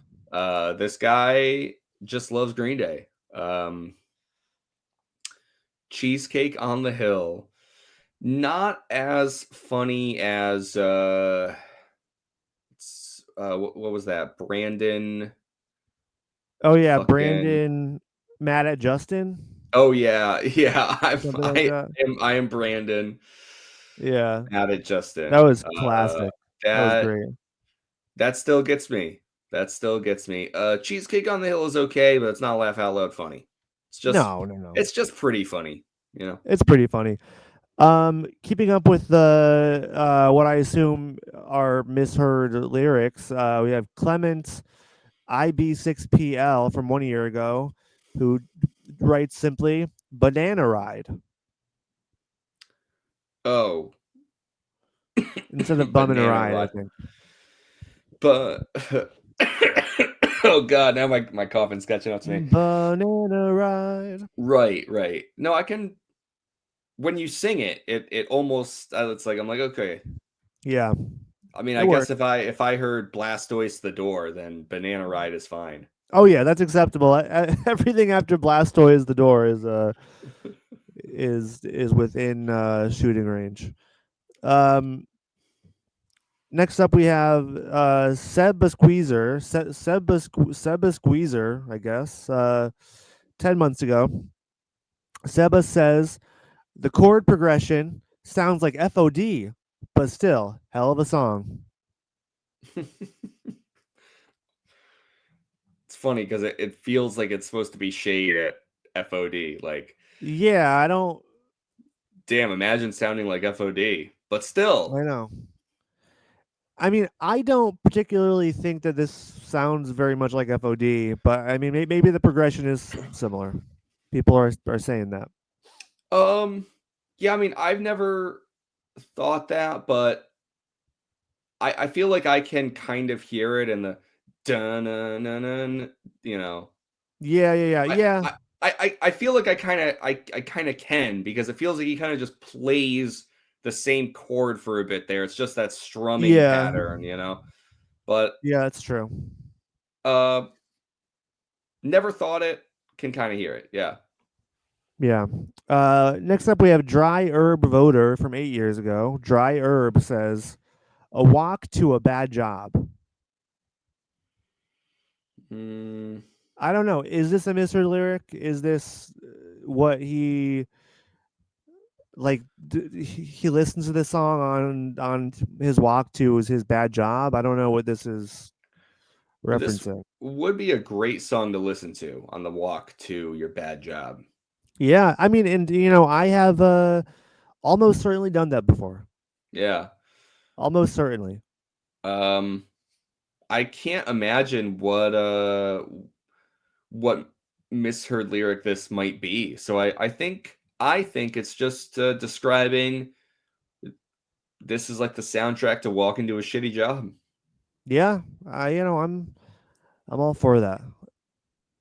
This guy just loves Green Day. Cheesecake on the Hill. Not as funny as what was that? Brandon Oh yeah, fucking. Brandon mad at Justin, Oh yeah, yeah. something like that. I am Brandon. Yeah, Mad at that Justin. was classic. That was That great. that still gets me. That still gets me. Cheesecake on the Hill is okay, but it's not laugh out loud funny. No, no, no. It's just pretty funny, you know. It's pretty funny. Keeping up with the what I assume are misheard lyrics, we have Clement IB6PL from 1 year ago, who writes simply "banana ride" Oh, instead of "bumming a banana ride." I ride. think But oh god, now my coughing's catching up to me. "banana ride." Right, right. No, I can. when you sing it, it almost it's like I'm like okay. Yeah, I mean, it I guess works. if I heard Blastoise the Door, then Banana Ride is fine. Oh yeah, that's acceptable. Everything after Blastoise the door is within shooting range. Um, Next up we have Seba Squeezer, I guess. 10 months ago, Seba says the chord progression sounds like FOD, but still, hell of a song. It's funny because it feels like it's supposed to be shade at FOD. Like, Yeah, I don't. damn, imagine sounding like FOD. But still, I know. I mean, I don't particularly think that this sounds very much like FOD, but I mean, maybe the progression is similar. People are saying that. um, yeah, I mean, I've never thought that, but I feel like I can kind of hear it in the dun dun dun dun, you know. Yeah, yeah, yeah, I yeah, I feel like I kinda can because it feels like he kinda just plays the same chord for a bit there. It's just that strumming yeah, pattern, you know? But, yeah. That's true. uh, never thought it, can kinda hear it, yeah. Yeah. Next up, we have Dry Herb Voter from 8 years ago. Dry Herb says, "A walk to a bad job." Mm, I don't know. Is this a misheard lyric? Is this what he like? He listens to this song on his walk to his bad job. I don't know what this is this referencing. would be a great song to listen to on the walk to your bad job. Yeah, I mean, and I have almost certainly done that before. Yeah. Almost certainly. Um, I can't imagine what misheard lyric this might be. So I think it's just describing this is like the soundtrack to walk into a shitty job. Yeah, I'm all for that.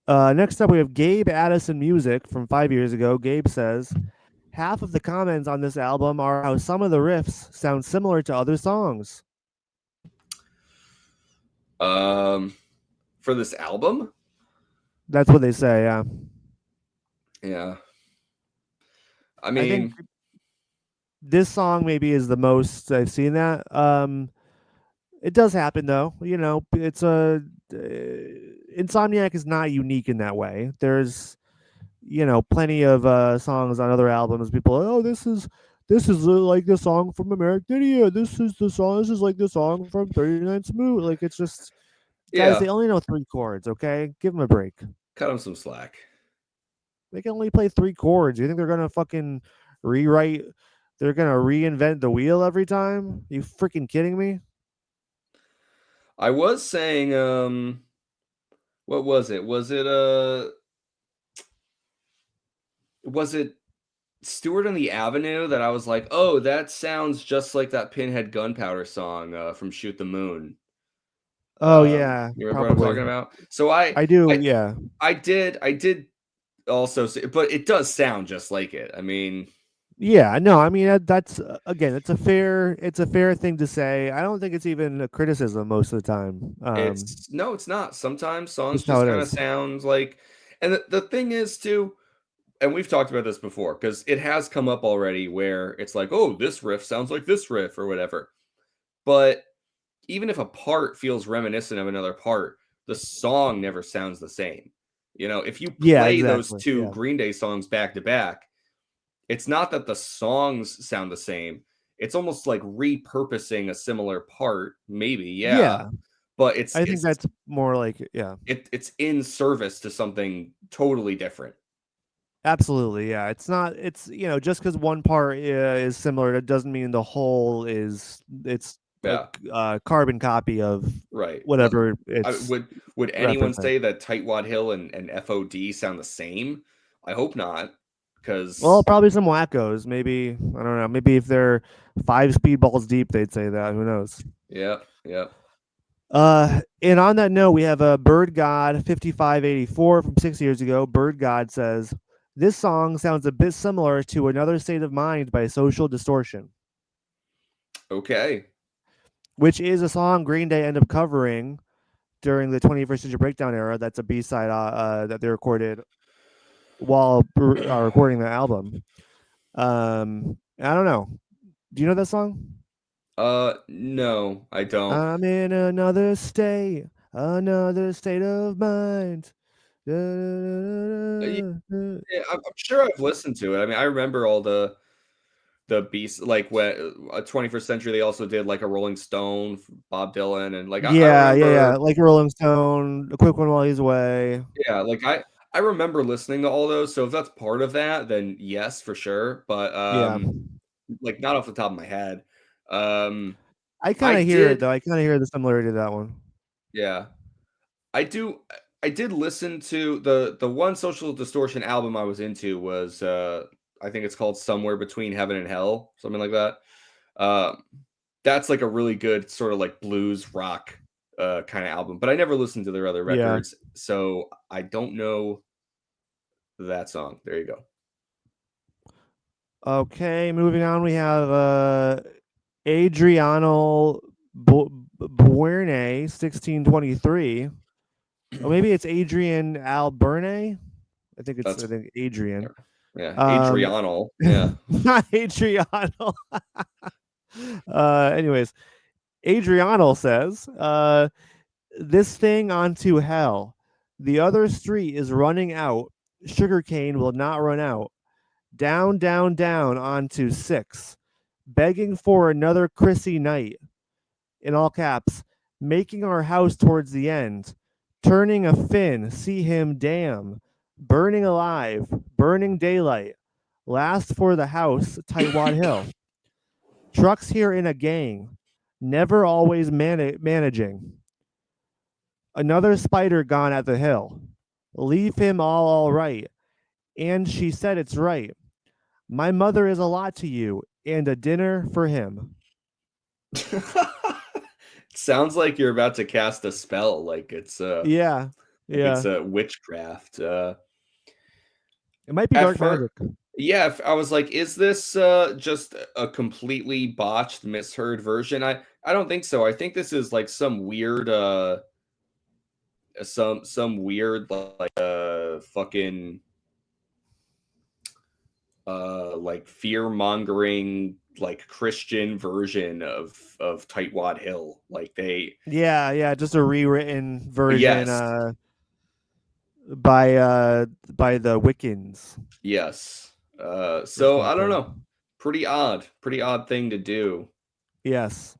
Next up, we have Gabe Addison Music from 5 years ago. Gabe says, half of the comments on this album are how some of the riffs sound similar to other songs. Um, for this album, That's what they say, yeah. yeah. I I think mean, this song maybe is the most I've seen that. It does happen though. It's a Insomniac is not unique in that way. There's plenty of songs on other albums. People, oh, this is like the song from American Idiot. This is the song. This is like the song from 39 Smooth. Like it's just guys. yeah, They only know three chords. Okay, give them a break. cut him some slack. They can only play three chords. You think they're gonna fucking rewrite? They're gonna reinvent the wheel every time? You freaking kidding me? I was saying, what was it? Was it Stewart on the Avenue that I was like, oh, that sounds just like that Pinhead Gunpowder song from Shoot the Moon. Oh yeah, You remember what I'm probably. talking about? So I I do. I Yeah. I did also say, but it does sound just like it. I mean, Yeah, no, I mean that's again, it's a fair thing to say. I don't think it's even a criticism most of the time. it's no, it's not. Sometimes songs Just how just it kind of is. sound like, and the thing is too, and we've talked about this before because it has come up already where it's like, oh, this riff sounds like this riff or whatever. But even if a part feels reminiscent of another part, the song never sounds the same. If you Yeah, play those exactly. two Yeah, Green Day songs back to back, it's not that the songs sound the same. It's almost like repurposing a similar part, maybe, yeah, yeah. but it's I think it's that's more like yeah, it's in service to something totally different. absolutely. Yeah, it's not. It's just because one part is similar, that doesn't mean the whole is. It's a Yeah, carbon copy of right. whatever I, it's would anyone referencing. say that Tightwad Hill and FOD sound the same? I hope not, Well, because probably some wackos. Maybe I don't know. Maybe if they're five speedballs deep, they'd say that. Who knows? yeah, yeah. And on that note, we have a Bird God 5584 from 6 years ago. Bird God says, This song sounds a bit similar to Another State of Mind by Social Distortion, Okay. which is a song Green Day ended up covering during the 21st Century Breakdown era. That's a B side that they recorded while recording the album. I don't know. Do you know that song? No, I don't. I'm in another state of mind. Da, Yeah, da, da, da, da. I'm sure I've listened to it. I mean, I remember all the beats like when 21st Century they also did like a Rolling Stone, Bob Dylan, and like I Yeah, yeah, remember yeah. Like Rolling Stone, a quick one while he's away. yeah, like I remember listening to all those. So if that's part of that, then yes, for sure. But Yeah, like not off the top of my head. Um, I I kind of hear it did, though. I kind of hear the similarity to that one. yeah, I do. I did listen to the one Social Distortion album I was into was I think it's called Somewhere Between Heaven and Hell, something like that. Um, that's like a really good sort of like blues rock kind of album, but I never listened to their other Yeah. records, so I don't know that song. There you go. Okay, moving on. We have Adriano Buerne, 1623. Or maybe it's Adrian Alberne. I That's think Adrian. yeah, Um, Adriano. Yeah. not Adriano. Anyways, Adriano says, this thing onto hell. The other street is running out. Sugarcane will not run out. Down, down, down onto six. Begging for another Chrissy night. In all caps. Making our house towards the end. Turning a fin. See him damn. Burning alive. Burning daylight. Last for the house, Tightwad Hill. Trucks here in a gang. Never always managing. Another spider gone at the hill. Leave him all right. And she said it's right. My mother is a lot to you, and a dinner for him. Sounds like you're about to cast a spell, Yeah, like it's yeah. a witchcraft. It might be At dark first, magic. yeah, I was like, is this just a completely botched, misheard version? I don't think so. I think this is like some weird some weird like fucking like fear mongering like Christian version of Tightwad Hill. Like they Yeah, yeah. Just a rewritten version yes, by by the Wiccans yes. or So I don't something. know. Pretty odd thing to do. Yes,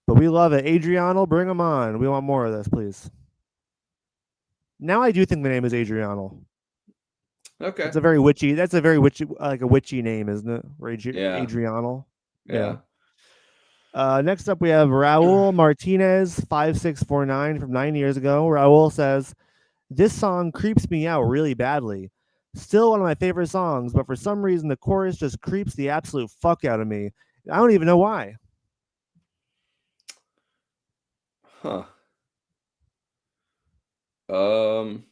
but we love it. Adriano, bring them on. We want more of this, please. Now I do think the name is Adriano. Okay. It's a very witchy. That's a very witchy, like a witchy name, isn't it? Yeah. Adriano. Yeah. Yeah. Next up, we have Raul Martinez, 5649 from 9 years ago. Raul says, this song creeps me out really badly. Still one of my favorite songs, but for some reason, the chorus just creeps the absolute fuck out of me. I don't even know why. Huh. Um,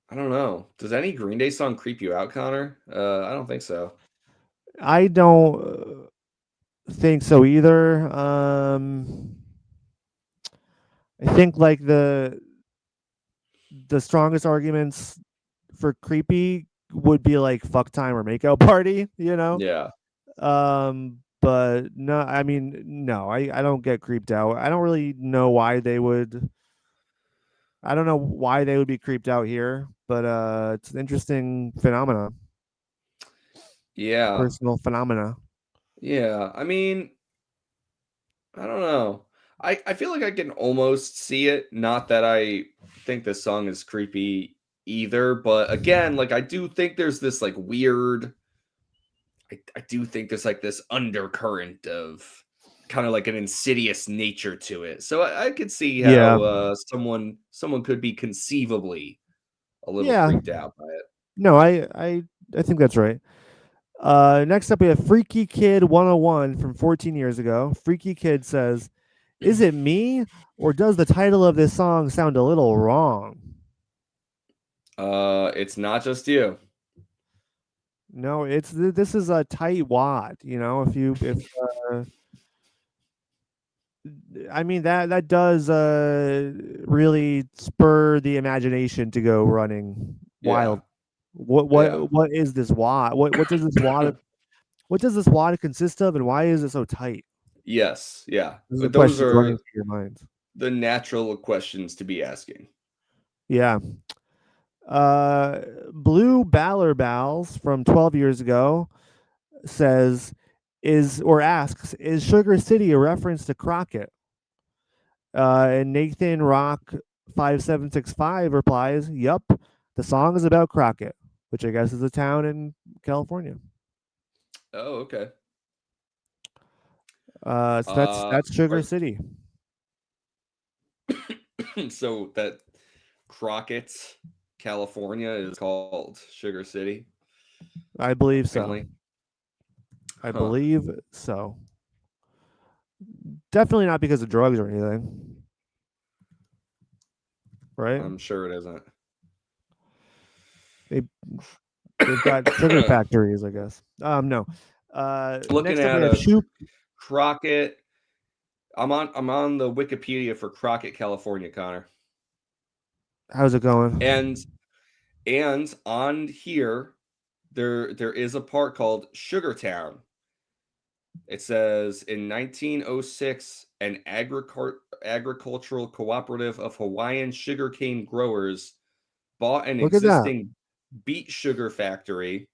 I don't know. Does any Green Day song creep you out, Connor? I don't think so. I don't think so either. I think like the strongest arguments for creepy would be like fuck time or makeout party, you know? Yeah. But no, I mean, no, I don't get creeped out. I don't really know why they would. I don't know why they would be creeped out here, but it's an interesting phenomena, Yeah. personal phenomena. Yeah. I mean, I don't know. I feel like I can almost see it. Not that I think this song is creepy either, but again, like I do think there's this like weird I do think there's like this undercurrent of kind of like an insidious nature to it. So I could see Yeah, how someone could be conceivably a little yeah. creeped out by it. No, I think that's right. Next up, we have Freaky Kid 101 from 14 years ago. Freaky Kid says, is it me, or does the title of this song sound a little wrong? It's not just you. No, this is a tight wad. If you if I mean that does really spur the imagination to go running Yeah. wild. What Yeah. what what is this wad? What does this wad consist of, and why is it so tight? Yes. Yeah. Those are the Those questions running are through your mind. the natural questions to be asking. Yeah. Uh, Blue Ballerbals from 12 years ago says, asks, is Sugar City a reference to Crockett? And Nathan Rock 5765 replies, yup, the song is about Crockett, which I guess is a town in California. Oh, okay. So that's Sugar Are City. so that Crockett, California is called Sugar City, I believe so. apparently. I Huh. believe so. Definitely not because of drugs or anything, right? I'm sure it isn't. They they've got sugar factories, I guess. No. Looking Next up we at have a Shoop. Crockett. I'm on the Wikipedia for Crockett, California, Connor. How's it going? And on here there is a part called Sugartown. It says in 1906 an agricultural cooperative of Hawaiian sugarcane growers bought an Look at that. existing beet sugar factory,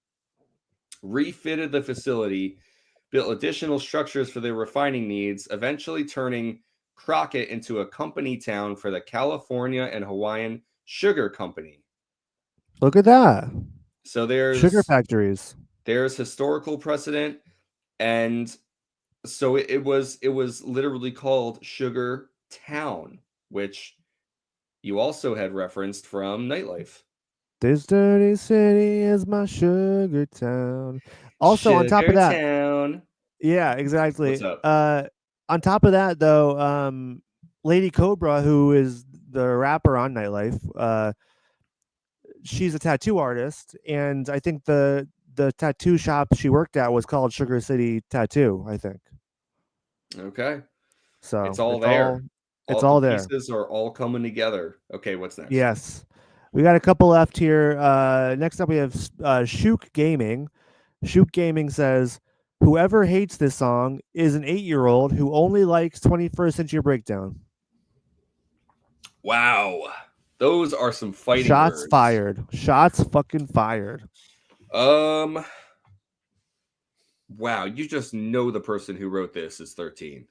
refitted the facility, built additional structures for their refining needs, eventually turning Crockett into a company town for the California and Hawaiian Sugar Company. Look at that. So Sugar there's factories. there's historical precedent, and so it was literally called Sugar Town, which you also had referenced from Nightlife. This dirty city is my sugar town. Also, on top of Sugar that, Town. yeah, What's exactly. up? On top of that, though, Lady Cobra, who is the rapper on Nightlife, she's a tattoo artist, and I think the tattoo shop she worked at was called Sugar City Tattoo. I think Okay. so. It's all there. It's All the all there. pieces are all coming together. Okay, what's next? Yes. We got a couple left here. Next up, we have Shook Gaming. Shook Gaming says, whoever hates this song is an 8-year-old who only likes 21st Century Breakdown. Wow. Those are some fighting Shots words. fired. Shots fucking fired. Um wow, you just know the person who wrote this is 13.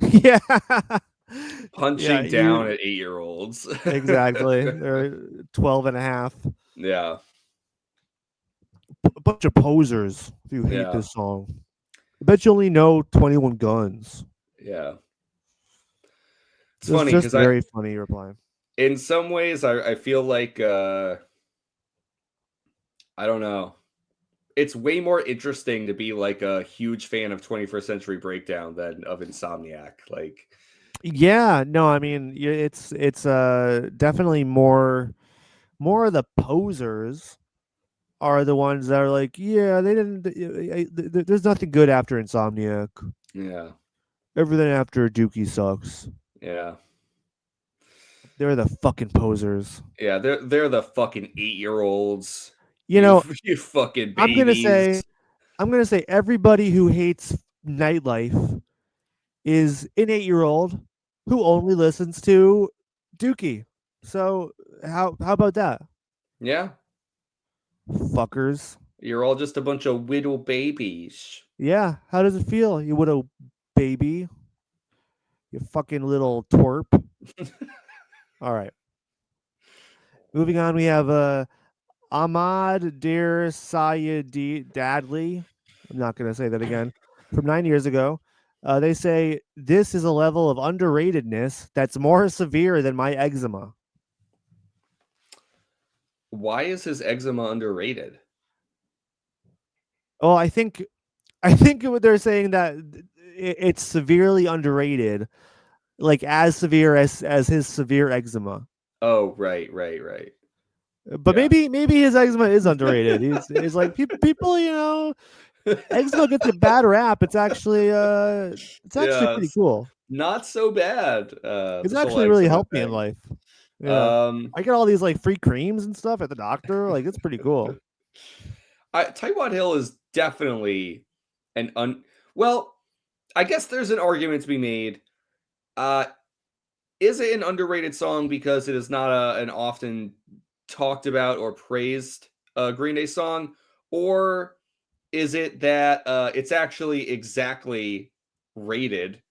Yeah. Yeah, Punching down you at 8-year-olds. exactly. They're 12 and a half. Yeah. A bunch of posers if you hate Yeah. this song. I bet you only know 21 Guns. Yeah. It's Just funny just because I very funny reply. in some ways I feel like I don't know. It's way more interesting to be like a huge fan of 21st Century Breakdown than of Insomniac. Like, Yeah, no, I mean it's definitely more of the posers are the ones that are like, yeah, they didn't. There's nothing good after Insomniac. yeah, Everything after Dookie sucks. yeah, They're the fucking posers. yeah. They're the fucking 8-year-olds. You You know, you fucking I'm gonna babies. say, I'm gonna say everybody who hates nightlife is an 8-year-old who only listens to Dookie. So how about that, Yeah, fuckers? you're all just a bunch of little babies. Yeah, how does it feel, you widow baby? You fucking little twerp. All right, moving on. We have Ahmad Dear Sayedi Dadley. I'm not going to say that again. From 9 years ago. They say this is a level of underratedness that's more severe than my eczema. Why is his eczema underrated? Oh, I think what they're saying that it's severely underrated, like as severe as his severe eczema. Oh, right, right, right. But Yeah. maybe his eczema is underrated. He's like people, eczema gets a bad rap. It's actually Yeah, pretty it's cool. not so bad. It's This whole actually really eczema helped me in thing. life. Yeah. Um, I get all these like free creams and stuff at the doctor. Like it's pretty cool. Taiwan Hill is definitely an un. Well, I guess there's an argument to be made. Uh, is it an underrated song because it is not an often talked about or praised Green Day song, or is it that it's actually exactly rated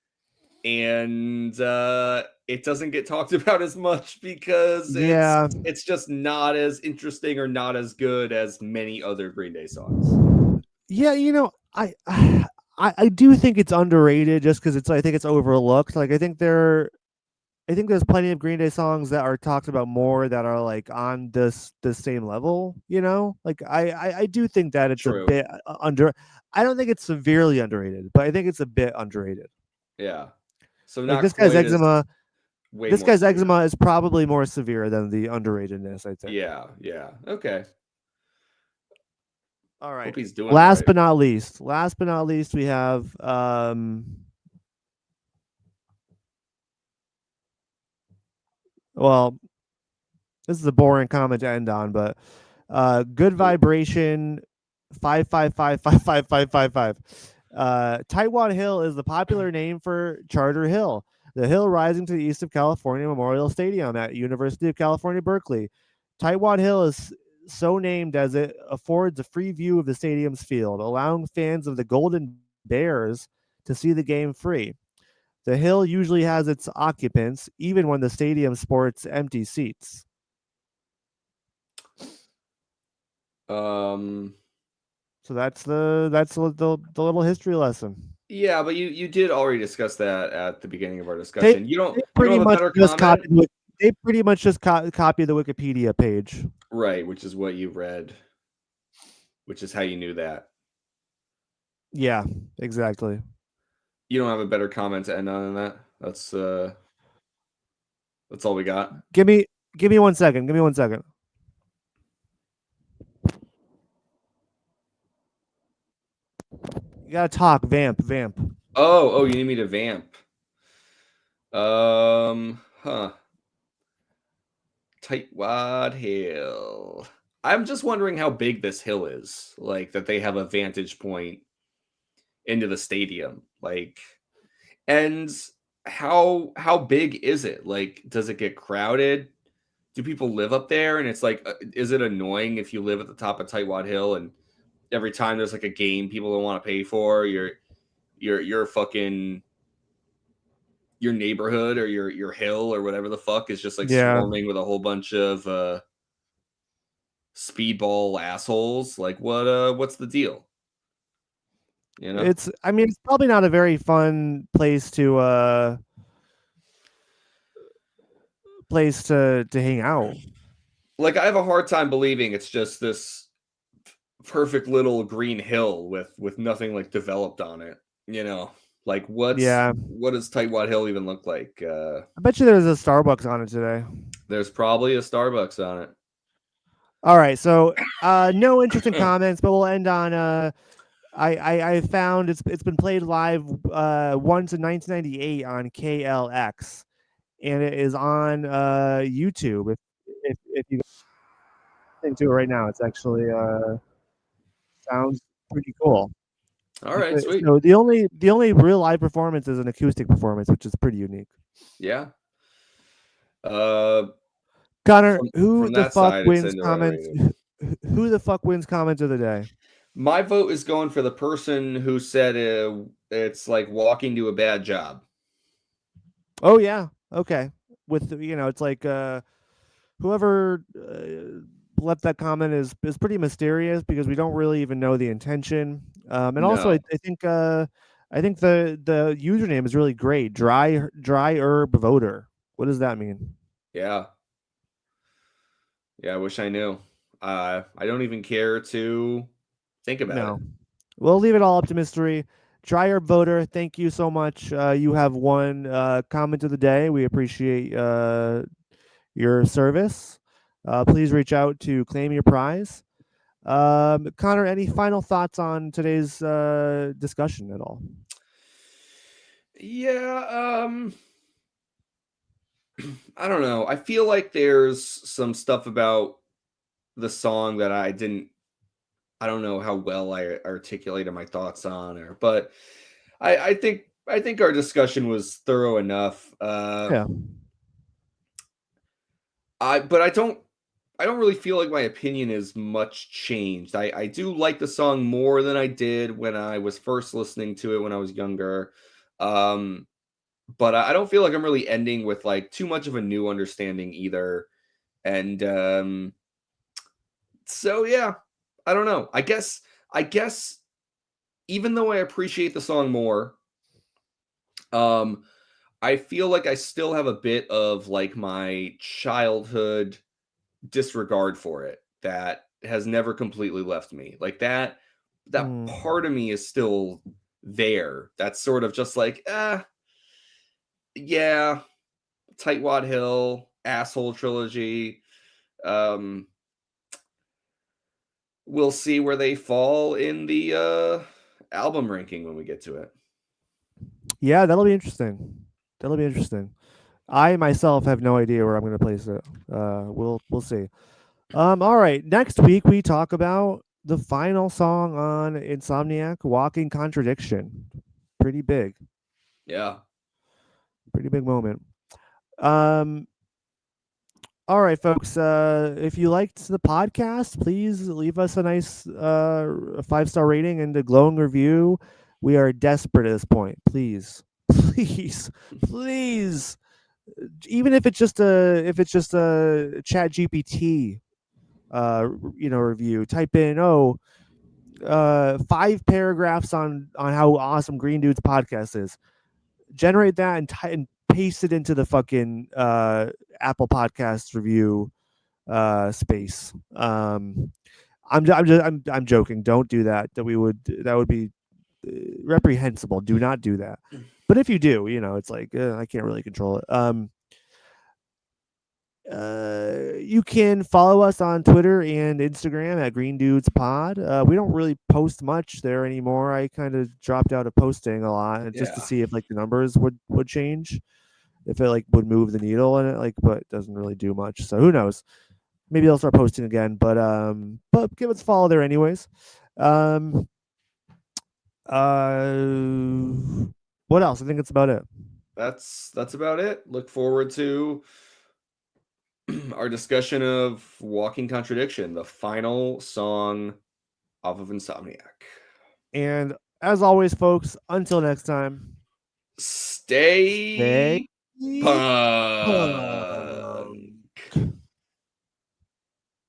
and it doesn't get talked about as much because Yeah. it's just not as interesting or not as good as many other Green Day songs. Yeah, I do think it's underrated just because I think it's overlooked. Like I think there's plenty of Green Day songs that are talked about more that are like on this same level, Like I do think that it's a True. bit under. I don't think it's severely underrated, but I think it's a bit underrated. Yeah. So Like not quite as way this more guy's severe. eczema is probably more severe than the underratedness, I'd say. Yeah, yeah. Okay. All right. Hope he's doing all right. Last but not least, we have well, this is a boring comment to end on, but good Oh, vibration 5555555. Taiwan Hill is the popular name for Charter Hill, the hill rising to the east of California Memorial Stadium at University of California, Berkeley. Taiwan Hill is so named as it affords a free view of the stadium's field, allowing fans of the Golden Bears to see the game free. The hill usually has its occupants, even when the stadium sports empty seats. um So the little history lesson. yeah, but you did already discuss that at the beginning of our They discussion. they You don't pretty have a much better just comment? copy the Wikipedia page. Right, which is what you read, which is how you knew that. Yeah, exactly. You don't have a better comment to end on than that? That's all we got? Give me give me 1 second. Give me 1 second. You gotta talk. Vamp. Oh, you need me to vamp. Huh. Tightwad Hill. I'm just wondering how big this hill is. Like that they have a vantage point into the stadium. Like and how big is it? Like does it get crowded? Do people live up there and it's like is it annoying if you live at the top of Tightwad Hill and every time there's like a game people don't want to pay for, your fucking your neighborhood or your hill or whatever the fuck is just like Yeah, swarming with a whole bunch of speedball assholes. Like what's the deal? You know? I mean, it's probably not a very fun place to hang out. Like I have a hard time believing it's just this perfect little green hill with nothing like developed on it. You know, like Yeah, what does Tightwad Hill even look like? I bet you there's a Starbucks on it today. There's probably a Starbucks on All right, so no interesting it. comments, but we'll end on I found it's been played live once in 1998 on KLX, and it is on YouTube. If you listen to it right now, it's actually sounds pretty cool. All right, sweet. So the only real live performance is an acoustic performance, which is pretty unique. Yeah. Uh, Connor, from that side, it's underrated. Who the fuck wins comment of the day? My vote is going for the person who said it's like walking to a bad job. Oh yeah, okay. It's like whoever left that comment is pretty mysterious because we don't really even know the intention. And also, No. I think the username is really great. Dry herb voter. What does that mean? Yeah. Yeah, I wish I knew. I don't even care to think about it. No, we'll leave it all up to mystery. Dry herb voter. Thank you so much. You have one comment of the day. We appreciate your service. Please reach out to claim your prize. Connor, any final thoughts on today's discussion at all? Yeah, I don't know. I feel like there's some stuff about the song that I don't know how well I articulated my thoughts on, or but I think our discussion was thorough enough. Yeah. I don't really feel like my opinion is much changed. I do like the song more than I did when I was first listening to it when I was younger. Um, but I don't feel like I'm really ending with like too much of a new understanding either. And so yeah, I don't know. I guess even though I appreciate the song more, um, I feel like I still have a bit of like my childhood disregard for it that has never completely left me. Like that Mm. part of me is still there. That's sort of just like, yeah, Tightwad Hill, Asshole Trilogy. Um, we'll see where they fall in the album ranking when we get to it. Yeah, that'll be interesting. That'll be interesting. I myself have no idea where I'm going to place it. We'll see. All right. Next week we talk about the final song on Insomniac, "Walking Contradiction." Pretty big, Yeah. pretty big moment. Um, all right, folks. If you liked the podcast, please leave us a nice 5-star rating and a glowing review. We are desperate at this point. Please, please, please. Even if it's just a Chat GPT review, type in, oh, 5 paragraphs on how awesome Green Dude's podcast is. Generate that and paste it into the fucking Apple Podcast review space. I'm joking. Don't do that. That would be reprehensible. Do not do that. But if you do, it's like I can't really control it. You can follow us on Twitter and Instagram at Green Dudes Pod. We don't really post much there anymore. I kind of dropped out of posting a lot just to Yeah. see if like the numbers would change, if it like would move the needle in it, like, but it doesn't really do much. So who knows? Maybe I'll start posting again. But give us a follow there anyways. Um, what else? I think that's about it. That's about it. Look forward to our discussion of Walking Contradiction, the final song off of Insomniac. And as always, folks, until next time, stay Stay pumped. pumped.